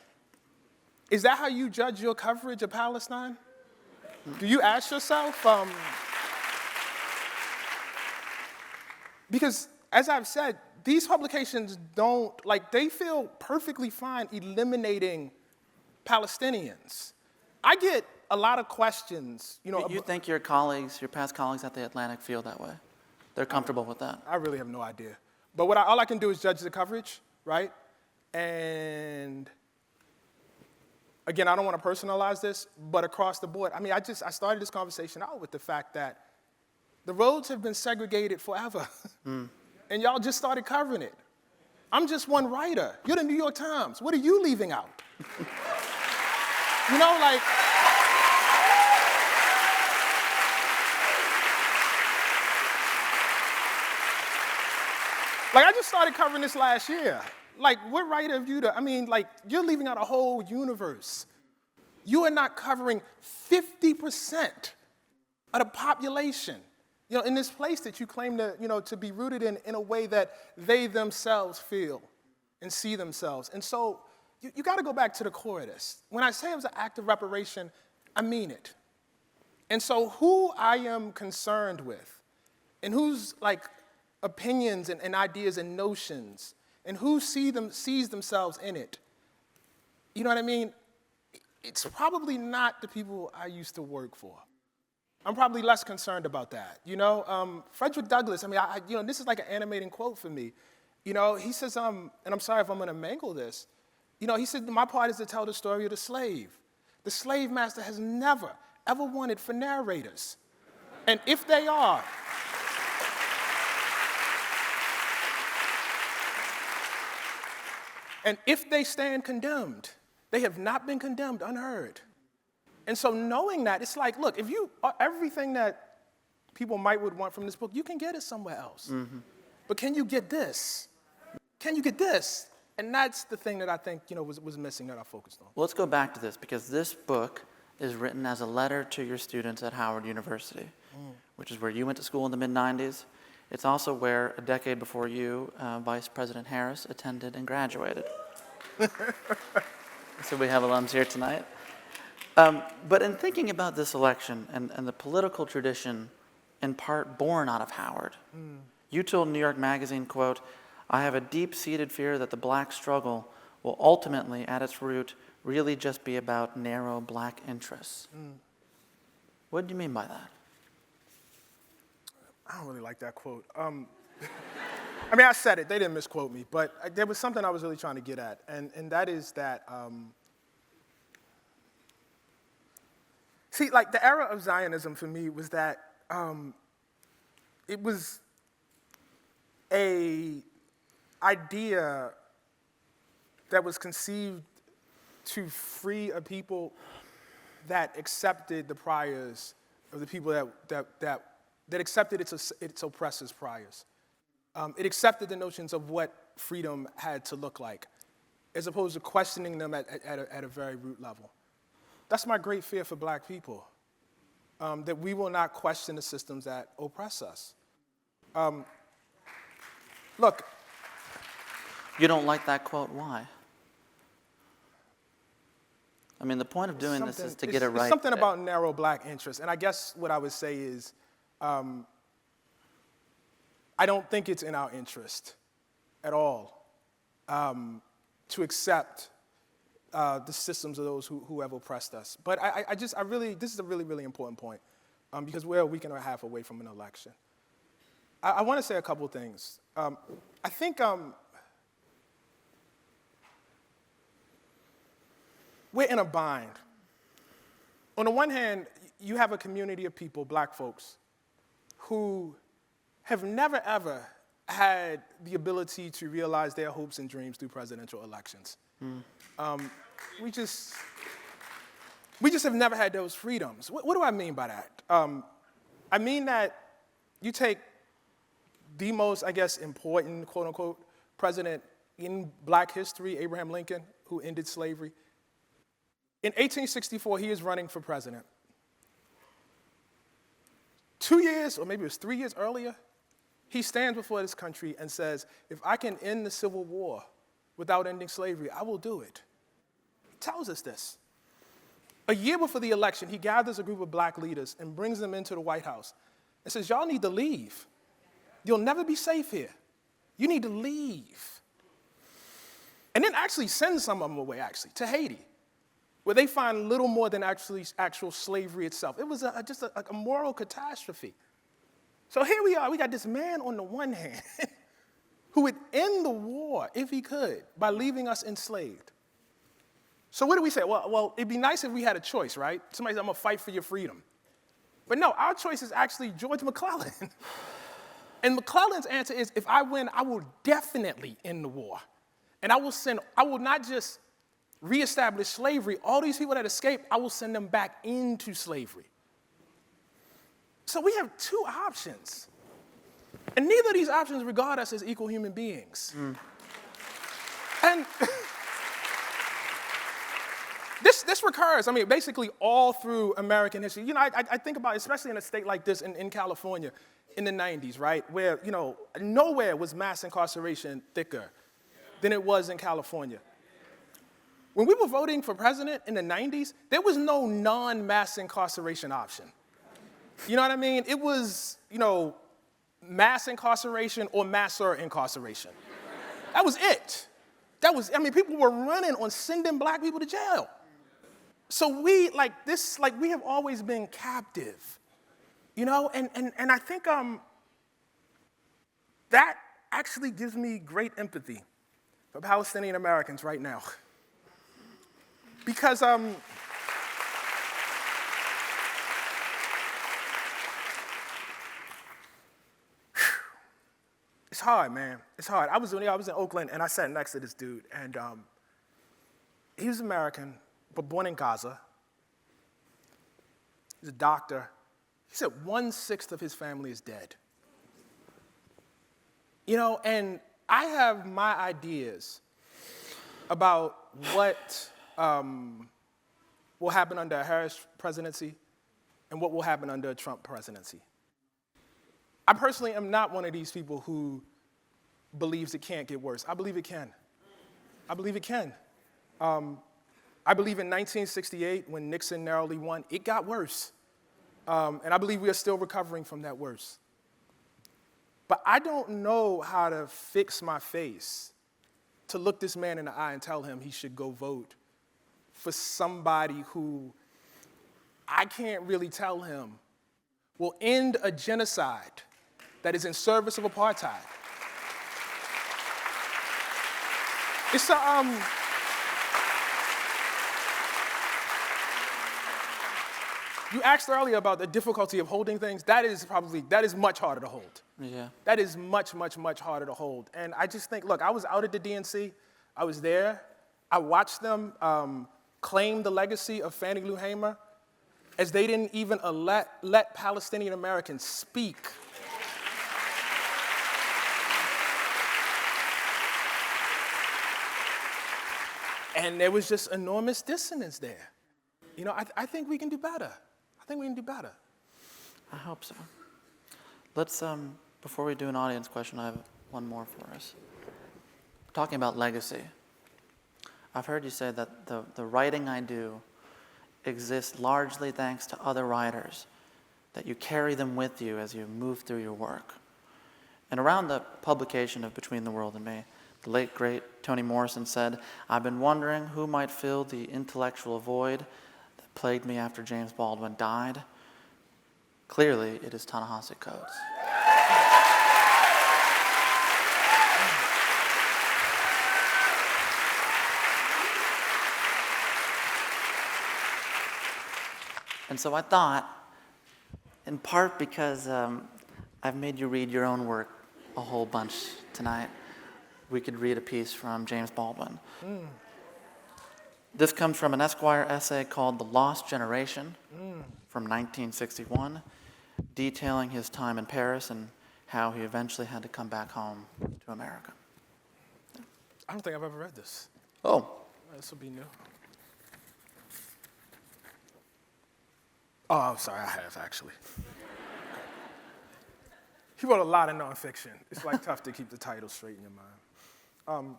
Is that how you judge your coverage of Palestine? Do you ask yourself? Because, as I've said, these publications don't, like, they feel perfectly fine eliminating Palestinians. I get a lot of questions, you know.
You think your colleagues, your past colleagues at The Atlantic feel that way? They're comfortable with that?
I really have no idea. But all I can do is judge the coverage, right? And again, I don't want to personalize this, but across the board, I mean, I started this conversation out with the fact that the roads have been segregated forever. And y'all just started covering it. I'm just one writer. You're the New York Times. What are you leaving out? You know, like, I just started covering this last year. Like, what right have you to, I mean, like, you're leaving out a whole universe. You are not covering 50% of the population, you know, in this place that you claim to, you know, to be rooted in a way that they themselves feel and see themselves. And so you got to go back to the core of this. When I say it was an act of reparation, I mean it. And so who I am concerned with and whose, like, opinions and ideas and notions and who sees themselves in it, you know what I mean? It's probably not the people I used to work for. I'm probably less concerned about that. You know, Frederick Douglass, I mean, you know, this is like an animating quote for me. You know, he says, and I'm sorry if I'm gonna mangle this, you know, he said, my part is to tell the story of the slave. The slave master has never, ever wanted for narrators. And if they are, and if they stand condemned, they have not been condemned unheard. And so knowing that, it's like, look, if you, everything that people would want from this book, you can get it somewhere else. But can you get this? Can you get this? And that's the thing that I think, you know, was missing that I focused on.
Well, let's go back to this, because this book is written as a letter to your students at Howard University, which is where you went to school in the mid-90s. It's also where, a decade before you, Vice President Harris attended and graduated. So we have alums here tonight. But in thinking about this election and the political tradition, in part born out of Howard, you told New York Magazine, quote, "I have a deep-seated fear that the black struggle will ultimately, at its root, really just be about narrow black interests." What do you mean by that?
I don't really like that quote. I mean, I said it, they didn't misquote me, but there was something I was really trying to get at, and that is that, see, like, the era of Zionism for me was that it was a idea that was conceived to free a people that accepted the priors of the people that accepted its oppressors' priors. It accepted the notions of what freedom had to look like, as opposed to questioning them at a very root level. That's my great fear for black people, that we will not question the systems that oppress us. Look.
You don't like that quote, why? I mean, the point of doing this is to get it right.
It's something about narrow black interests, and I guess what I would say is, I don't think it's in our interest at all to accept the systems of those who have oppressed us. But this is a really, really important point because we're a week and a half away from an election. I want to say a couple things. I think we're in a bind. On the one hand, you have a community of people, black folks, who have never, ever had the ability to realize their hopes and dreams through presidential elections. We just have never had those freedoms. What do I mean by that? I mean that you take the most, I guess, important, quote unquote, president in black history, Abraham Lincoln, who ended slavery. In 1864, he is running for president. 2 years, or maybe it was 3 years earlier, he stands before this country and says, if I can end the Civil War without ending slavery, I will do it. He tells us this. A year before the election, he gathers a group of black leaders and brings them into the White House and says, y'all need to leave. You'll never be safe here. You need to leave. And then actually sends some of them away, to Haiti, where they find little more than actual slavery itself. It was just a moral catastrophe. So here we are, we got this man on the one hand who would end the war, if he could, by leaving us enslaved. So what do we say? Well, it'd be nice if we had a choice, right? Somebody said, I'm gonna fight for your freedom. But no, our choice is actually George McClellan. And McClellan's answer is, if I win, I will definitely end the war. And I will not just reestablish slavery, all these people that escaped, I will send them back into slavery. So we have two options. And neither of these options regard us as equal human beings. And this recurs, basically all through American history. I think about, especially in a state like this in California in the 90s, right? Where, nowhere was mass incarceration thicker than it was in California. When we were voting for president in the 90s, there was no non-mass incarceration option. You know what I mean? It was, mass incarceration or masser incarceration. That was it. People were running on sending black people to jail. So we have always been captive, and I think that actually gives me great empathy for Palestinian Americans right now. Because it's hard, man. It's hard. I was in Oakland, and I sat next to this dude, and he was American, but born in Gaza. He's a doctor. He said 1/6 of his family is dead. And I have my ideas about what will happen under a Harris presidency and what will happen under a Trump presidency. I personally am not one of these people who believes it can't get worse. I believe it can. I believe in 1968, when Nixon narrowly won, it got worse. And I believe we are still recovering from that worse. But I don't know how to fix my face to look this man in the eye and tell him he should go vote for somebody who I can't really tell him will end a genocide that is in service of apartheid. It's you asked earlier about the difficulty of holding things. That is much harder to hold.
Yeah.
That is much, much, much harder to hold. And I just think, look, I was out at the DNC. I was there. I watched them claim the legacy of Fannie Lou Hamer as they didn't even let Palestinian Americans speak. And there was just enormous dissonance there. I think we can do better.
I hope so. Let's, before we do an audience question, I have one more for us. Talking about legacy. I've heard you say that the writing I do exists largely thanks to other writers, that you carry them with you as you move through your work. And around the publication of Between the World and Me, The late, great Toni Morrison said, "I've been wondering who might fill the intellectual void that plagued me after James Baldwin died. Clearly, it is Ta-Nehisi Coates." And so I thought, in part because I've made you read your own work a whole bunch tonight, we could read a piece from James Baldwin. This comes from an Esquire essay called "The Lost Generation" from 1961, detailing his time in Paris and how he eventually had to come back home to America.
I don't think I've ever read this.
Oh.
This will be new. Oh, I'm sorry, I have, actually. He wrote a lot of nonfiction. It's like tough to keep the title straight in your mind.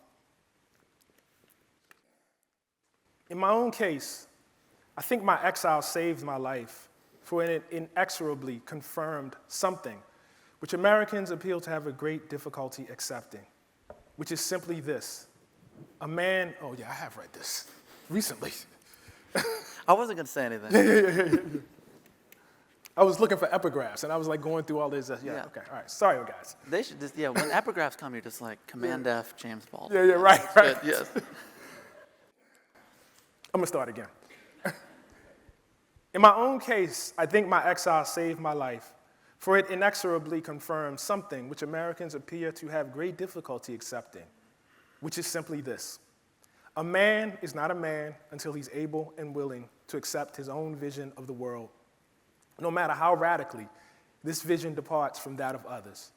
In my own case, I think my exile saved my life, for it inexorably confirmed something which Americans appeal to have a great difficulty accepting, which is simply this. A man, oh yeah, I have read this recently.
I wasn't going to say anything.
I was looking for epigraphs, and I was like going through all this. Okay, all right. Sorry, guys.
They should just, when epigraphs come, you're just like, Command F, James Baldwin.
Yeah, right.
Good, yes.
I'm gonna start again. In my own case, I think my exile saved my life, for it inexorably confirmed something which Americans appear to have great difficulty accepting, which is simply this. A man is not a man until he's able and willing to accept his own vision of the world, no matter how radically this vision departs from that of others.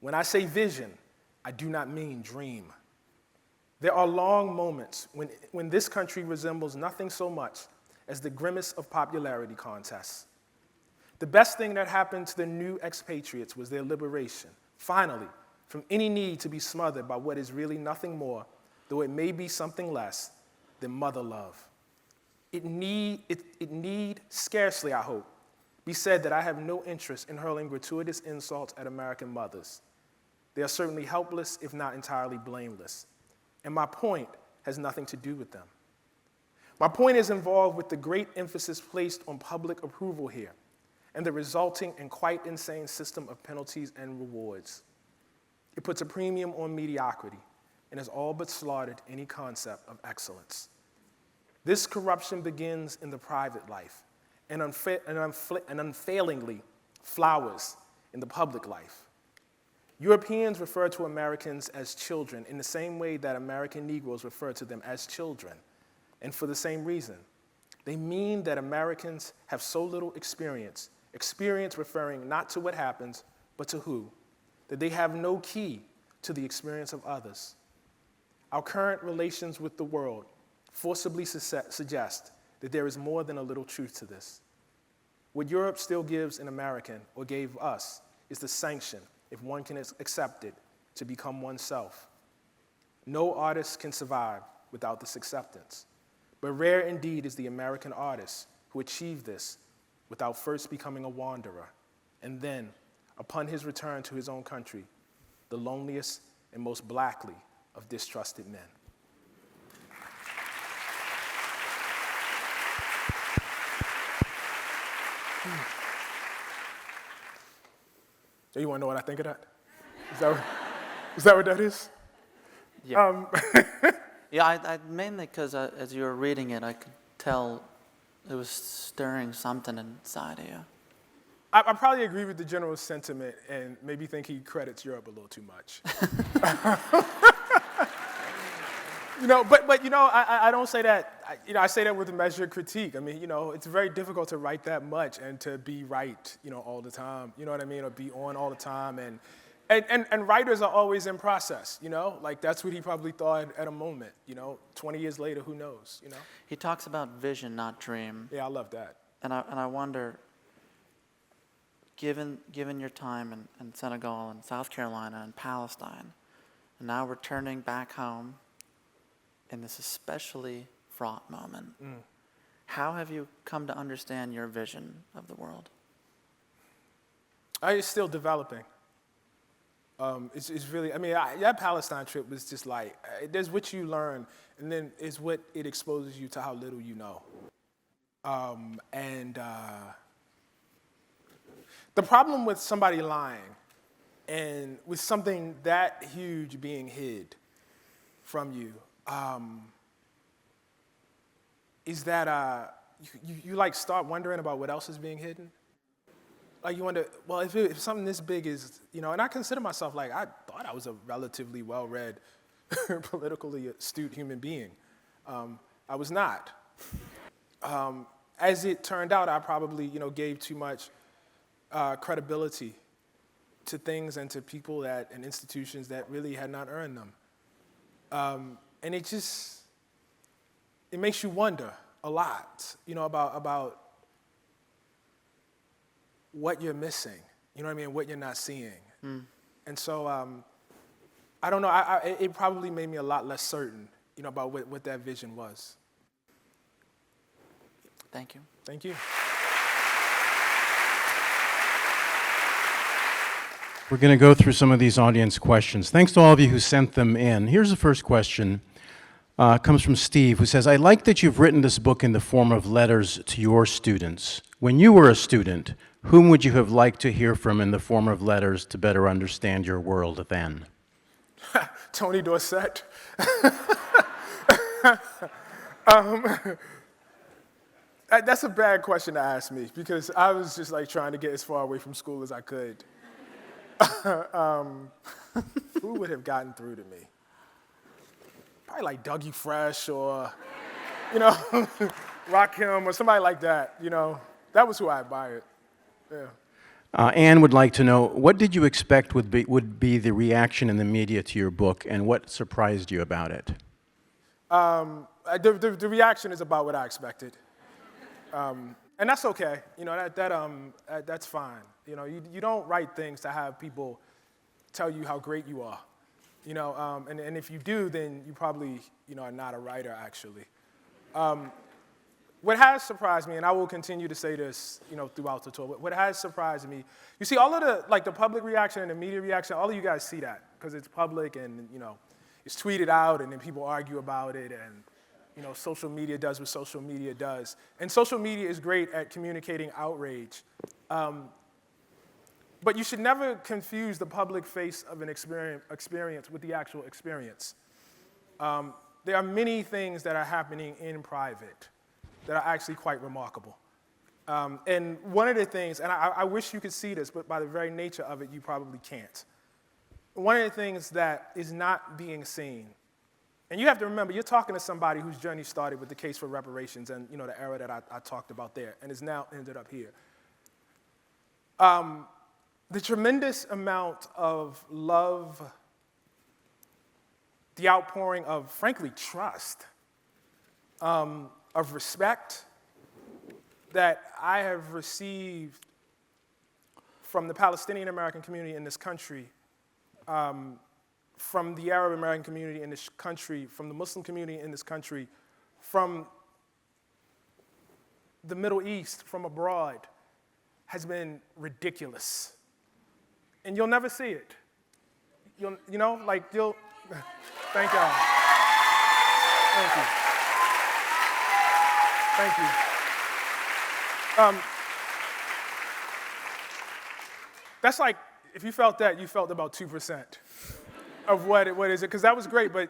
When I say vision, I do not mean dream. There are long moments when this country resembles nothing so much as the grimace of popularity contests. The best thing that happened to the new expatriates was their liberation, finally, from any need to be smothered by what is really nothing more, though it may be something less, than mother love. It need scarcely, I hope, be said that I have no interest in hurling gratuitous insults at American mothers. They are certainly helpless, if not entirely blameless. And my point has nothing to do with them. My point is involved with the great emphasis placed on public approval here and the resulting and quite insane system of penalties and rewards. It puts a premium on mediocrity and has all but slaughtered any concept of excellence. This corruption begins in the private life and unfailingly flowers in the public life. Europeans refer to Americans as children in the same way that American Negroes refer to them as children, and for the same reason. They mean that Americans have so little experience referring not to what happens, but to who, that they have no key to the experience of others. Our current relations with the world forcibly suggest that there is more than a little truth to this. What Europe still gives an American, or gave us, is the sanction, if one can accept it, to become oneself. No artist can survive without this acceptance, but rare indeed is the American artist who achieved this without first becoming a wanderer, and then, upon his return to his own country, the loneliest and most blackly of distrusted men. So you want to know what I think of that? Is that what that is?
Yeah. I mainly because as you were reading it, I could tell it was stirring something inside of you.
I probably agree with the general sentiment and maybe think he credits Europe a little too much. I don't say that. I say that with a measured critique. I mean, it's very difficult to write that much and to be right, all the time. You know what I mean? Or be on all the time. And writers are always in process, Like, that's what he probably thought at a moment, 20 years later, who knows,
He talks about vision, not dream.
Yeah, I love that.
And I wonder, given your time in Senegal and South Carolina and Palestine, and now returning back home in this especially fraught moment, how have you come to understand your vision of the world?
It's still developing. It's really, I mean, that Palestine trip was just like, there's what you learn, and then it's what it exposes you to how little you know. The problem with somebody lying and with something that huge being hid from you is that you like start wondering about what else is being hidden. Like you wonder, well, if something this big is, you know, and I consider myself like, I thought I was a relatively well-read, politically astute human being. I was not. As it turned out, I probably, you know, gave too much credibility to things and to people and institutions that really had not earned them. And it makes you wonder a lot, you know, about what you're missing, you know what I mean, what you're not seeing. And so, I don't know, it probably made me a lot less certain, you know, about what that vision was.
Thank you.
Thank you.
We're going to go through some of these audience questions. Thanks to all of you who sent them in. Here's the first question. Comes from Steve, who says, I like that you've written this book in the form of letters to your students. When you were a student, whom would you have liked to hear from in the form of letters to better understand your world then?
Tony Dorsett. That's a bad question to ask me because I was just like trying to get as far away from school as I could. Who would have gotten through to me? Probably like Dougie Fresh or, you know, Rakim or somebody like that, you know. That was who I admired, yeah.
Anne would like to know, what did you expect would be the reaction in the media to your book, and what surprised you about it?
The reaction is about what I expected. And that's okay, you know, that's fine. You know, you don't write things to have people tell you how great you are, you know, and if you do, then you probably, you know, are not a writer, actually. What has surprised me, and I will continue to say this, you know, throughout the tour, what has surprised me, you see all of the public reaction and the media reaction, all of you guys see that, because it's public and, you know, it's tweeted out and then people argue about it and, you know, social media does what social media does. And social media is great at communicating outrage. But you should never confuse the public face of an experience with the actual experience. There are many things that are happening in private that are actually quite remarkable. And one of the things, and I wish you could see this, but by the very nature of it, you probably can't. One of the things that is not being seen, and you have to remember, you're talking to somebody whose journey started with the case for reparations and, you know, the era that I talked about there, and has now ended up here. The tremendous amount of love, the outpouring of, frankly, trust, of respect that I have received from the Palestinian American community in this country, from the Arab American community in this country, from the Muslim community in this country, from the Middle East, from abroad, has been ridiculous. And you'll never see it. Thank y'all. Thank you. Thank you. That's like, if you felt that, you felt about 2% of what is it, because that was great, but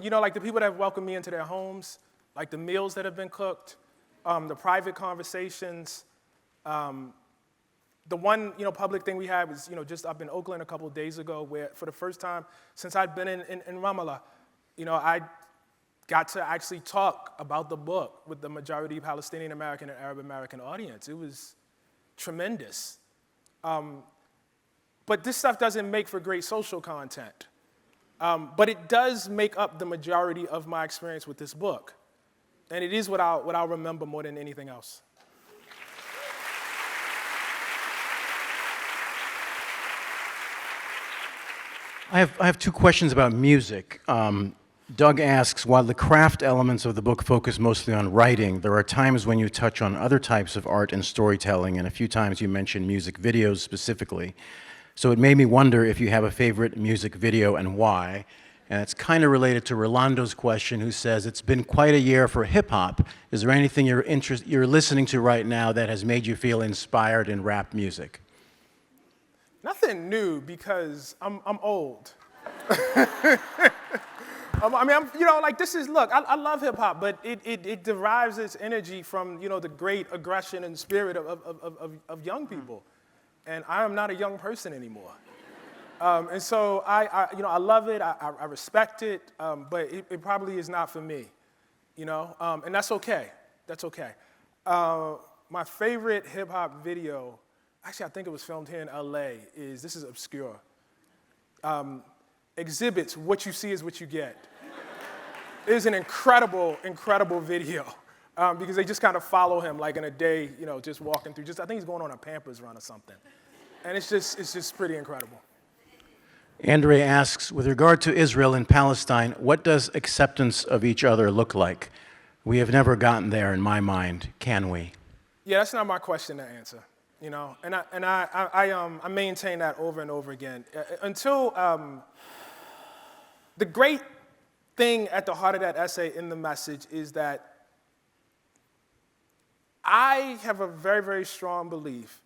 you know, like the people that have welcomed me into their homes, like the meals that have been cooked, the private conversations, the one, you know, public thing we had was, you know, just up in Oakland a couple of days ago, where for the first time since I'd been in Ramallah, you know, I got to actually talk about the book with the majority Palestinian American and Arab American audience. It was tremendous. But this stuff doesn't make for great social content. But it does make up the majority of my experience with this book. And it is what I'll remember more than anything else.
I have two questions about music. Doug asks, while the craft elements of the book focus mostly on writing, there are times when you touch on other types of art and storytelling, and a few times you mention music videos specifically. So it made me wonder if you have a favorite music video and why. And it's kind of related to Rolando's question, who says, it's been quite a year for hip-hop. Is there anything you're listening to right now that has made you feel inspired in rap music?
Nothing new, because I'm old. I love hip hop, but it derives its energy from, the great aggression and spirit of young people. And I am not a young person anymore. And so I love it, I respect it, but it probably is not for me, and that's okay. That's okay. My favorite hip hop video, actually I think it was filmed here in LA, this is obscure. Exhibits, What You See Is What You Get. It is an incredible, incredible video because they just kind of follow him like in a day, just walking through. I think he's going on a Pampers run or something. And it's just pretty incredible.
Andre asks, with regard to Israel and Palestine, what does acceptance of each other look like? We have never gotten there in my mind, can we?
Yeah, that's not my question to answer, and I maintain that over and over again. Until the great thing at the heart of that essay in the message is that I have a very, very strong belief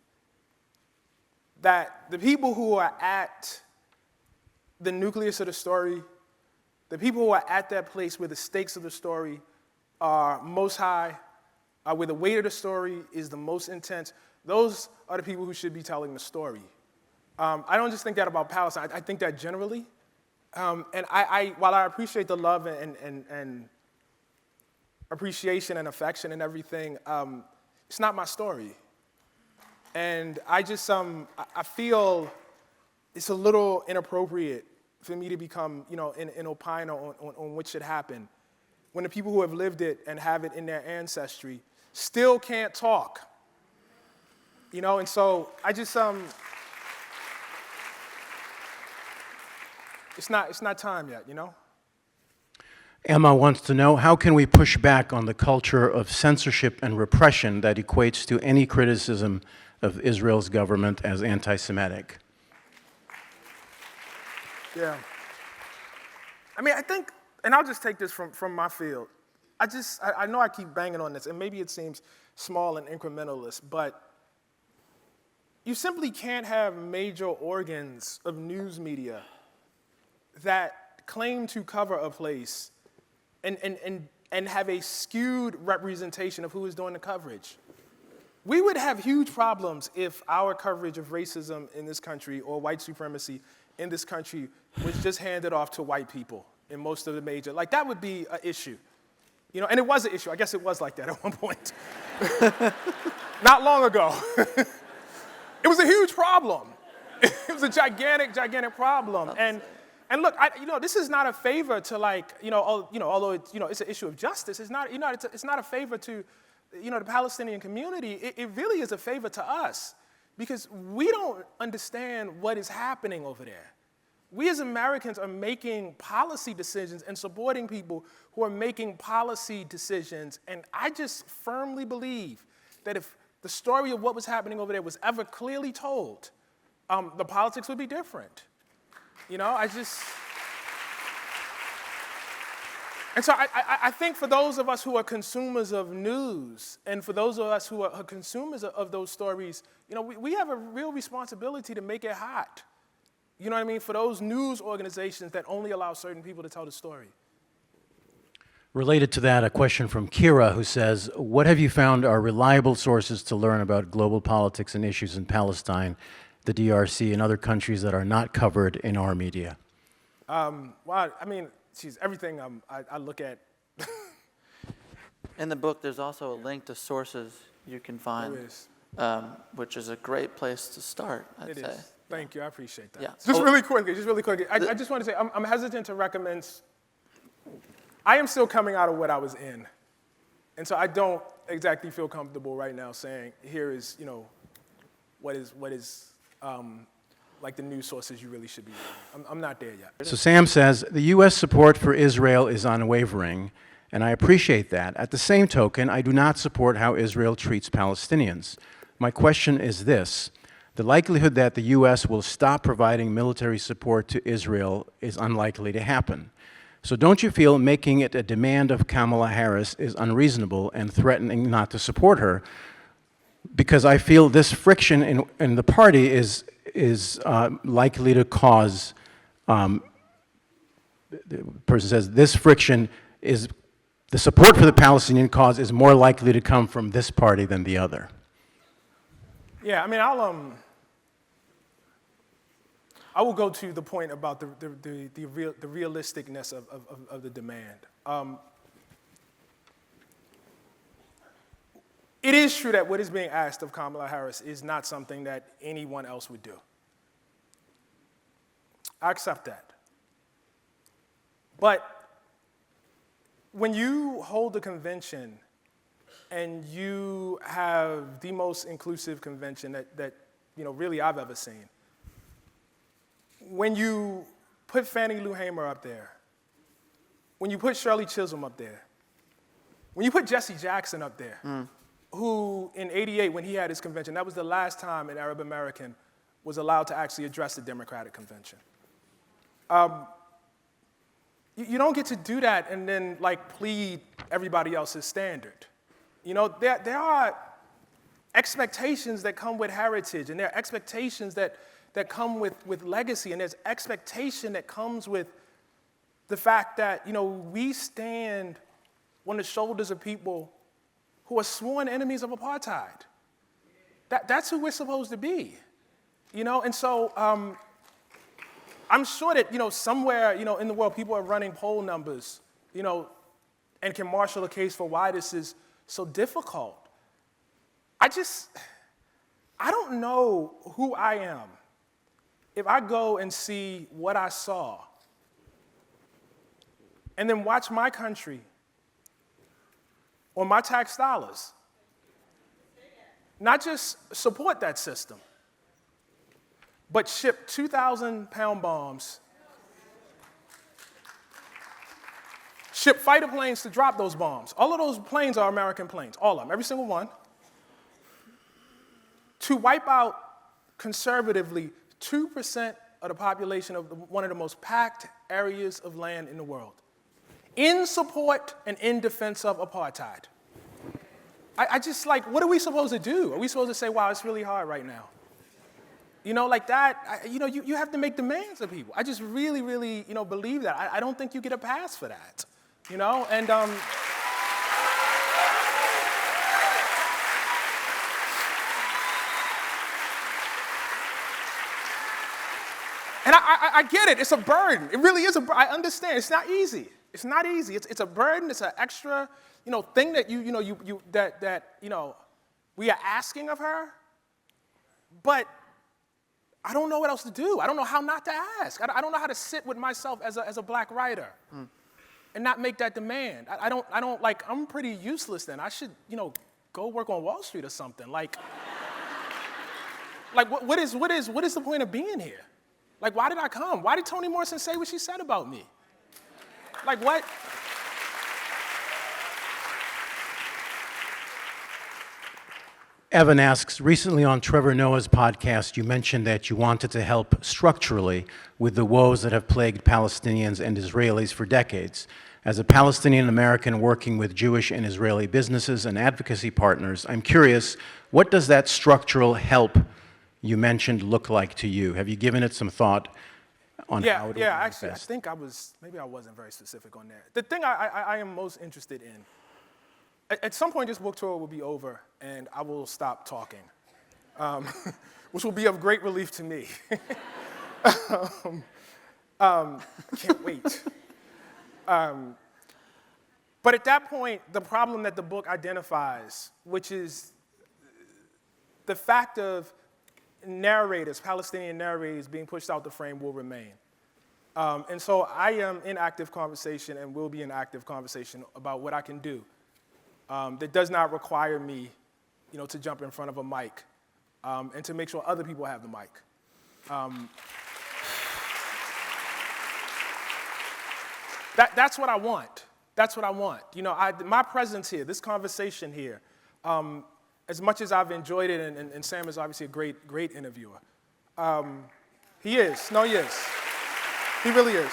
that the people who are at the nucleus of the story, the people who are at that place where the stakes of the story are most high, where the weight of the story is the most intense, those are the people who should be telling the story. I don't just think that about Palestine, I think that generally. And while I appreciate the love and appreciation and affection and everything, it's not my story. And I I feel it's a little inappropriate for me to become, an opine on what should happen when the people who have lived it and have it in their ancestry still can't talk. And so I just, it's not time yet,
Emma wants to know, how can we push back on the culture of censorship and repression that equates to any criticism of Israel's government as anti-Semitic?
Yeah. I think, and I'll just take this from my field. I know I keep banging on this, and maybe it seems small and incrementalist, but you simply can't have major organs of news media that claim to cover a place and have a skewed representation of who is doing the coverage. We would have huge problems if our coverage of racism in this country or white supremacy in this country was just handed off to white people in most of the major, that would be an issue. And it was an issue. I guess it was like that at one point. Not long ago. It was a huge problem. It was a gigantic, gigantic problem. And look, this is not a favor to although it's an issue of justice. It's not, it's not a favor to, the Palestinian community. It really is a favor to us because we don't understand what is happening over there. We as Americans are making policy decisions and supporting people who are making policy decisions. And I just firmly believe that if the story of what was happening over there was ever clearly told, the politics would be different. And so I think for those of us who are consumers of news and for those of us who are consumers of those stories, we have a real responsibility to make it hot. For those news organizations that only allow certain people to tell the story.
Related to that, a question from Kira, who says, what have you found are reliable sources to learn about global politics and issues in Palestine, the DRC, and other countries that are not covered in our media?
Everything I look at.
In the book, there's also a link to sources you can find, which is a great place to start, I'd say.
Is. Thank you, I appreciate that.
Yeah.
Just really quickly, I just want to say, I'm hesitant to recommend. I am still coming out of what I was in. And so I don't exactly feel comfortable right now saying, here is, what is the news sources you really should be reading. I'm not there yet.
So Sam says, the U.S. support for Israel is unwavering, and I appreciate that. At the same token, I do not support how Israel treats Palestinians. My question is this. The likelihood that the U.S. will stop providing military support to Israel is unlikely to happen. So don't you feel making it a demand of Kamala Harris is unreasonable and threatening not to support her? Because I feel this friction in the party is likely to cause, the person says, this friction is, the support for the Palestinian cause is more likely to come from this party than the other.
Yeah, I mean, I will go to the point about the realisticness of the demand. It is true that what is being asked of Kamala Harris is not something that anyone else would do. I accept that. But when you hold a convention and you have the most inclusive convention that really I've ever seen, when you put Fannie Lou Hamer up there, when you put Shirley Chisholm up there, when you put Jesse Jackson up there, who in '88, when he had his convention, that was the last time an Arab American was allowed to actually address the Democratic Convention. You don't get to do that and then plead everybody else's standard. There are expectations that come with heritage, and there are expectations that come with legacy, and there's expectation that comes with the fact that, we stand on the shoulders of people who are sworn enemies of apartheid. That's who we're supposed to be, And so I'm sure that, somewhere, in the world, people are running poll numbers, and can marshal a case for why this is so difficult. I don't know who I am if I go and see what I saw and then watch my country or my tax dollars not just support that system, but ship 2,000-pound bombs, ship fighter planes to drop those bombs. All of those planes are American planes, all of them, every single one, to wipe out conservatively 2% of the population of one of the most packed areas of land in the world, in support and in defense of apartheid. I just what are we supposed to do? Are we supposed to say, wow, it's really hard right now? That, you have to make demands of people. I just really, really, believe that. I don't think you get a pass for that, and And I get it. It's a burden. It really is a burden. I understand. It's not easy. It's not easy. It's a burden. It's an extra, thing that we are asking of her. But I don't know what else to do. I don't know how not to ask. I don't know how to sit with myself as a black writer and not make that demand. I don't I'm pretty useless then. I should, go work on Wall Street or something. What is the point of being here? Why did I come? Why did Toni Morrison say what she said about me? What?
Evan asks, recently on Trevor Noah's podcast, you mentioned that you wanted to help structurally with the woes that have plagued Palestinians and Israelis for decades. As a Palestinian American working with Jewish and Israeli businesses and advocacy partners, I'm curious, what does that structural help you mentioned look like to you? Have you given it some thought on how it would manifest?
Actually, I think maybe I wasn't very specific on that. The thing I am most interested in, at some point this book tour will be over and I will stop talking, which will be of great relief to me. Can't wait. But at that point, the problem that the book identifies, which is the fact of narrators, Palestinian narrators being pushed out the frame, will remain. And so I am in active conversation and will be in active conversation about what I can do that does not require me, to jump in front of a mic and to make sure other people have the mic. That's what I want. That's what I want. My presence here, this conversation here, as much as I've enjoyed it, and Sam is obviously a great interviewer. He is. No, he is. He really is.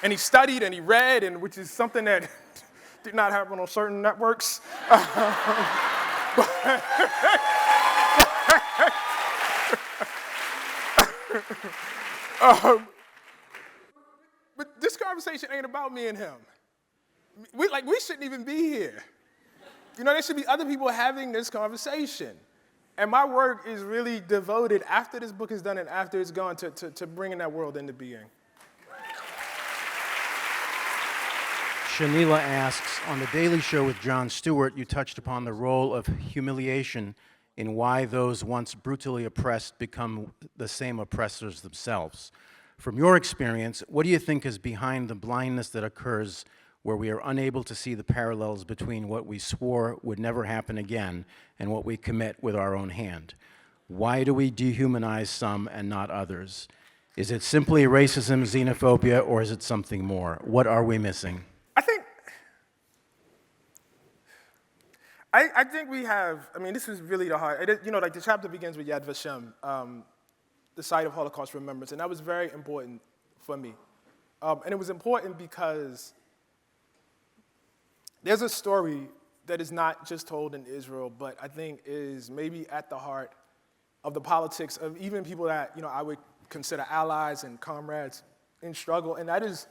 And he studied and he read, and which is something that did not happen on certain networks. But this conversation ain't about me and him. We shouldn't even be here. You know, there should be other people having this conversation. And my work is really devoted, after this book is done and after it's gone, to bringing that world into being.
Shanila asks, on The Daily Show with Jon Stewart, you touched upon the role of humiliation in why those once brutally oppressed become the same oppressors themselves. From your experience, what do you think is behind the blindness that occurs where we are unable to see the parallels between what we swore would never happen again and what we commit with our own hand? Why do we dehumanize some and not others? Is it simply racism, xenophobia, or is it something more? What are we missing?
I think we have, this is really the hard, the chapter begins with Yad Vashem, the site of Holocaust remembrance, and that was very important for me. And it was important because there's a story that is not just told in Israel, but I think is maybe at the heart of the politics of even people that, I would consider allies and comrades in struggle, and that is,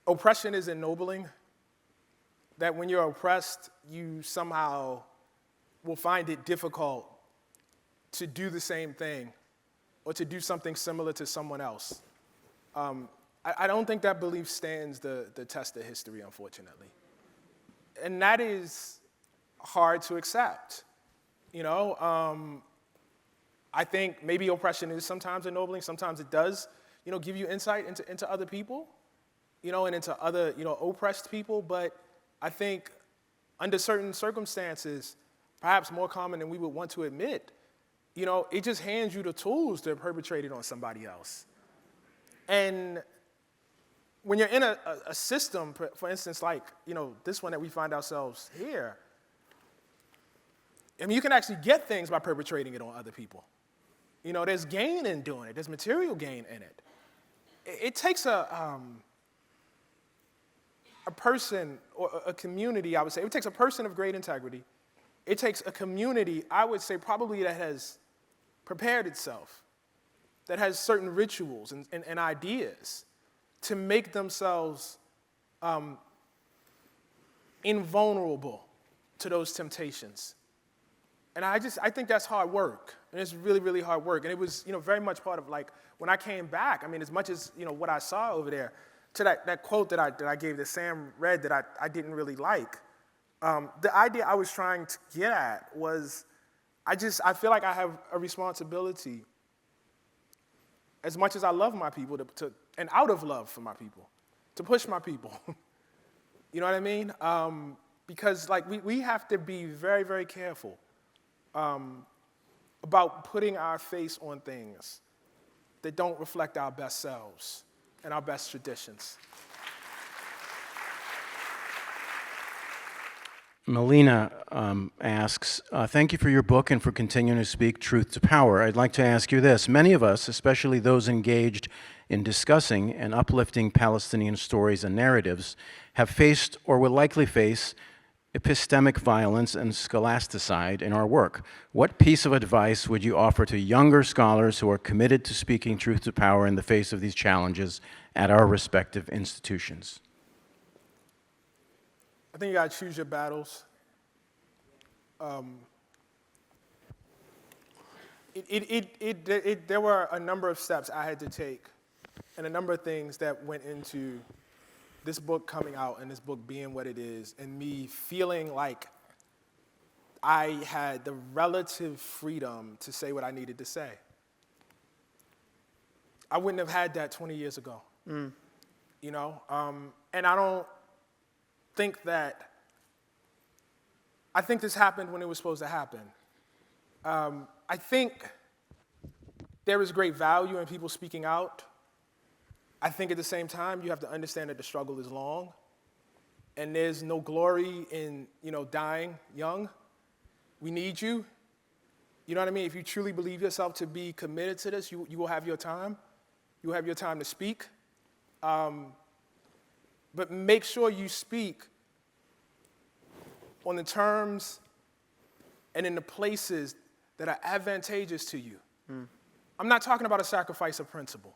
oppression is ennobling, that when you're oppressed, you somehow will find it difficult to do the same thing or to do something similar to someone else. I don't think that belief stands the test of history, unfortunately. And that is hard to accept. I think maybe oppression is sometimes ennobling, sometimes it does, give you insight into other people, and into other, oppressed people. But I think under certain circumstances, perhaps more common than we would want to admit, it just hands you the tools to perpetrate it on somebody else. And when you're in a system, for instance, like, this one that we find ourselves here, you can actually get things by perpetrating it on other people. There's gain in doing it. There's material gain in it. It takes a person or a community, I would say. It takes a person of great integrity. It takes a community, I would say, probably that has prepared itself, that has certain rituals and ideas to make themselves invulnerable to those temptations. And I think that's hard work. And it's really, really hard work. And it was, very much part of, like, when I came back, as much as, what I saw over there, to that quote that I gave that Sam read that I didn't really like, the idea I was trying to get at was, I feel like I have a responsibility, as much as I love my people, and out of love for my people, to push my people. You know what I mean? Because, like, we have to be very, very careful about putting our face on things that don't reflect our best selves and our best traditions.
Melina asks, thank you for your book and for continuing to speak truth to power. I'd like to ask you this. Many of us, especially those engaged in discussing and uplifting Palestinian stories and narratives, have faced or will likely face epistemic violence and scholasticide in our work. What piece of advice would you offer to younger scholars who are committed to speaking truth to power in the face of these challenges at our respective institutions?
I think you gotta choose your battles. There were a number of steps I had to take and a number of things that went into this book coming out and this book being what it is, and me feeling like I had the relative freedom to say what I needed to say. I wouldn't have had that 20 years ago. And I don't think that, I think this happened when it was supposed to happen. I think there is great value in people speaking out. I think at the same time, you have to understand that the struggle is long. and there's no glory in, dying young. We need you. You know what I mean? If you truly believe yourself to be committed to this, you will have your time. You will have your time to speak. But make sure you speak on the terms and in the places that are advantageous to you. I'm not talking about a sacrifice of principle.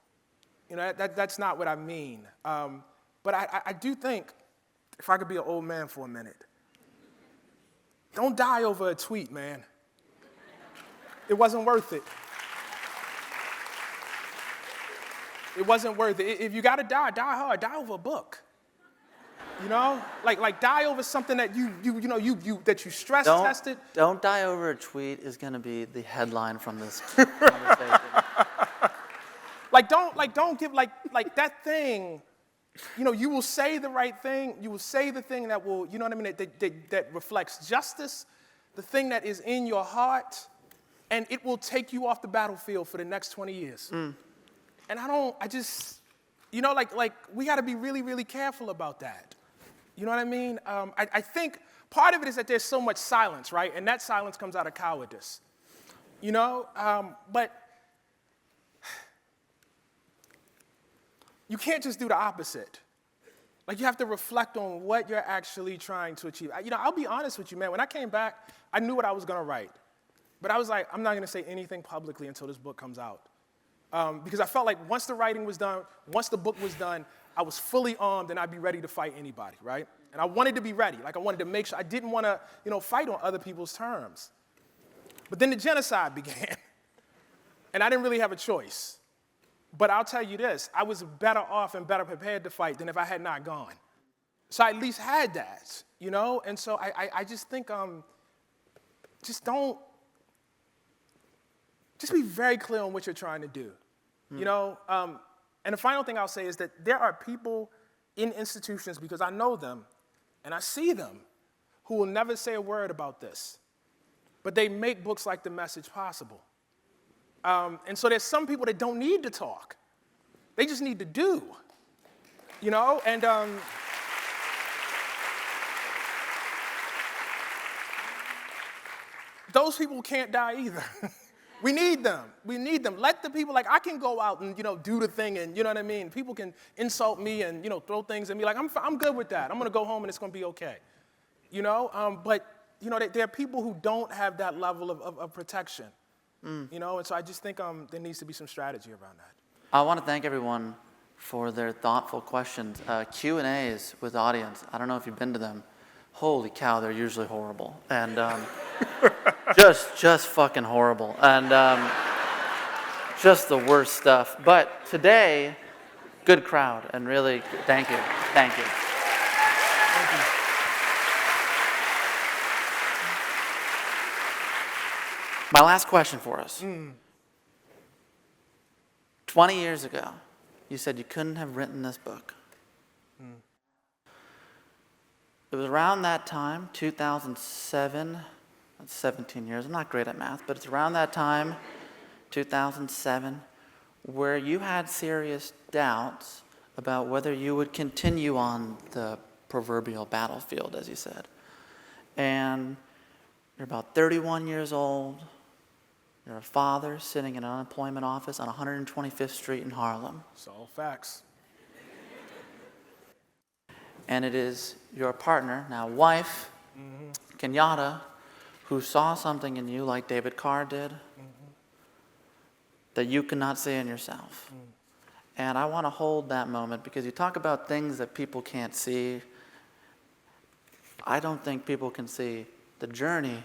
That's not what I mean. But I do think, if I could be an old man for a minute, don't die over a tweet, man. It wasn't worth it. It wasn't worth it. If you gotta die hard. Die over a book. Like die over something that that you stress tested.
Don't die over a tweet is gonna be the headline from this conversation.
Don't give that thing. You will say the right thing. You will say the thing that will, that reflects justice, the thing that is in your heart, and it will take you off the battlefield for the next 20 years. And we got to be really, really careful about that. You know what I mean? I think part of it is that there's so much silence, right? And that silence comes out of cowardice. But you can't just do the opposite. You have to reflect on what you're actually trying to achieve. I'll be honest with you, man. When I came back, I knew what I was going to write. But I was like, I'm not going to say anything publicly until this book comes out. Because I felt like once the writing was done, once the book was done, I was fully armed and I'd be ready to fight anybody, right? And I wanted to be ready. I wanted to make sure. I didn't want to, fight on other people's terms. But then the genocide began. And I didn't really have a choice. But I'll tell you this, I was better off and better prepared to fight than if I had not gone. So I at least had that, And so I just think, just be very clear on what you're trying to do, And the final thing I'll say is that there are people in institutions, because I know them and I see them, who will never say a word about this. But they make books like The Message possible. And so there's some people that don't need to talk. They just need to do, And those people can't die either. We need them. Let the people, I can go out and, do the thing and, you know what I mean? People can insult me and, throw things at me. I'm good with that. I'm going to go home and it's going to be okay. But, there are people who don't have that level of protection. And so I just think there needs to be some strategy around that.
I want to thank everyone for their thoughtful questions. Q&As with audience, I don't know if you've been to them. Holy cow, they're usually horrible. And just fucking horrible. And just the worst stuff. But today, good crowd. And really, thank you. Thank you. My last question for us. 20 years ago, you said you couldn't have written this book. It was around that time, 2007, that's 17 years, I'm not great at math, but it's around that time, 2007, where you had serious doubts about whether you would continue on the proverbial battlefield, as you said. And you're about 31 years old. You're a father sitting in an unemployment office on 125th Street in Harlem.
It's all facts.
And it is your partner, now wife, Kenyatta, who saw something in you like David Carr did that you could not see in yourself. And I want to hold that moment because you talk about things that people can't see. I don't think people can see the journey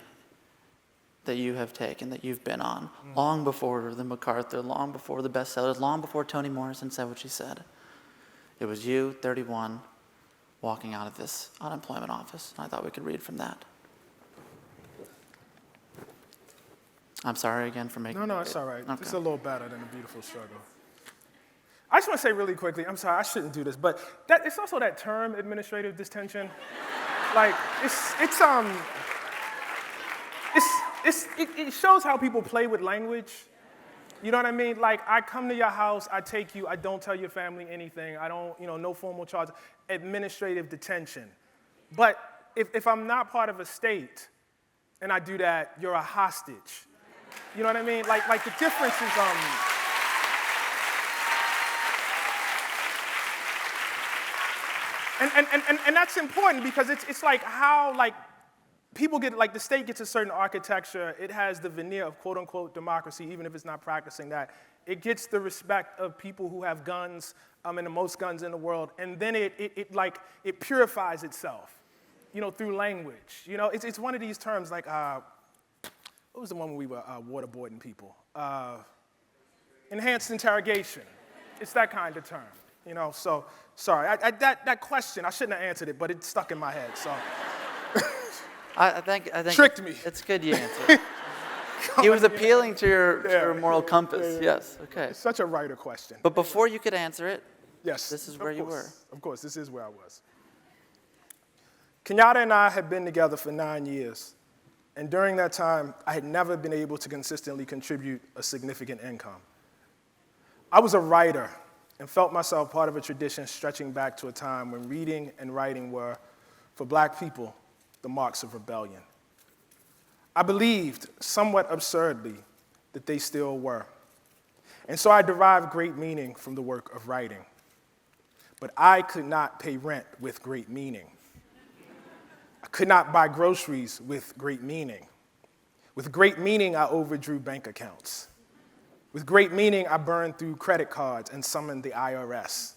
that you have taken, that you've been on, long before the MacArthur, long before the bestsellers, long before Toni Morrison said what she said. It was you, 31, walking out of this unemployment office. I thought we could read from that. I'm sorry again for making
No, it's all right.
Okay.
It's a little better than a beautiful struggle. I just want to say really quickly, I'm sorry, I shouldn't do this, but it's also that term, administrative distension. It shows how people play with language. You know what I mean? I come to your house, I take you, I don't tell your family anything, I don't, no formal charge. Administrative detention. But if I'm not part of a state and I do that, you're a hostage. You know what I mean? Like the difference is, and that's important because it's like how like people get, like the state gets a certain architecture, it has the veneer of quote unquote democracy, even if it's not practicing that. It gets the respect of people who have guns, and the most guns in the world, and then it purifies itself, you know, through language. You know, it's one of these terms like, what was the one when we were waterboarding people? Enhanced interrogation. It's that kind of term, you know, so, sorry, that question, I shouldn't have answered it, but it stuck in my head, so.
I think
Tricked me.
It's good you answered. He was appealing to your moral compass. Yes. Okay.
It's such a writer question.
But before you could answer it,
Yes.
this is where you were.
Of course, this is where I was. Kenyatta and I had been together for 9 years, and during that time, I had never been able to consistently contribute a significant income. I was a writer and felt myself part of a tradition stretching back to a time when reading and writing were, for Black people, the marks of rebellion. I believed, somewhat absurdly, that they still were. And so I derived great meaning from the work of writing. But I could not pay rent with great meaning. I could not buy groceries with great meaning. With great meaning, I overdrew bank accounts. With great meaning, I burned through credit cards and summoned the IRS.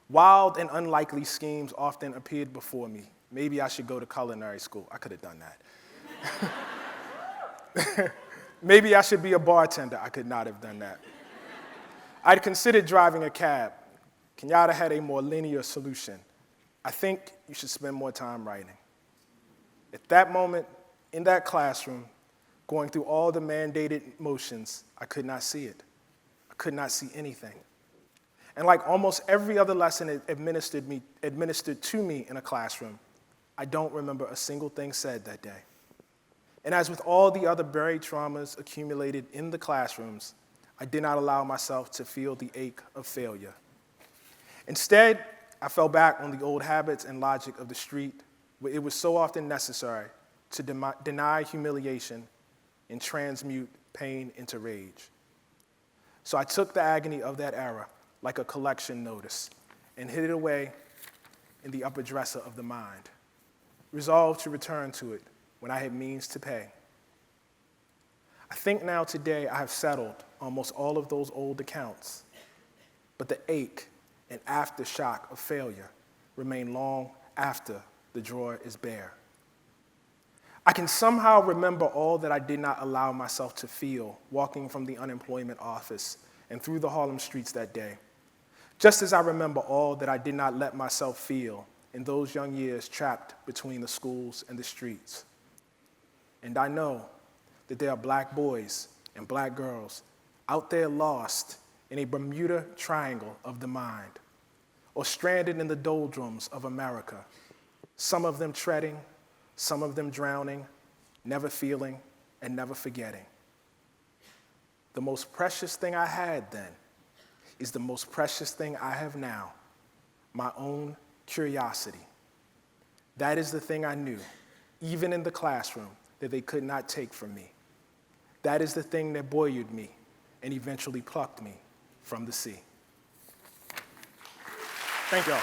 Wild and unlikely schemes often appeared before me. Maybe I should go to culinary school. I could have done that. Maybe I should be a bartender. I could not have done that. I'd considered driving a cab. Kenyatta had a more linear solution. I think you should spend more time writing. At that moment, in that classroom, going through all the mandated motions, I could not see it. I could not see anything. And like almost every other lesson administered to me in a classroom, I don't remember a single thing said that day. And as with all the other buried traumas accumulated in the classrooms, I did not allow myself to feel the ache of failure. Instead, I fell back on the old habits and logic of the street, where it was so often necessary to deny humiliation and transmute pain into rage. So I took the agony of that era like a collection notice and hid it away in the upper dresser of the mind, resolved to return to it when I had means to pay. I think now today I have settled almost all of those old accounts, but the ache and aftershock of failure remain long after the drawer is bare. I can somehow remember all that I did not allow myself to feel walking from the unemployment office and through the Harlem streets that day, just as I remember all that I did not let myself feel in those young years trapped between the schools and the streets. And I know that there are Black boys and Black girls out there lost in a Bermuda Triangle of the mind, or stranded in the doldrums of America, some of them treading, some of them drowning, never feeling, and never forgetting. The most precious thing I had then is the most precious thing I have now, my own curiosity. That is the thing I knew, even in the classroom, that they could not take from me. That is the thing that buoyed me and eventually plucked me from the sea. Thank y'all.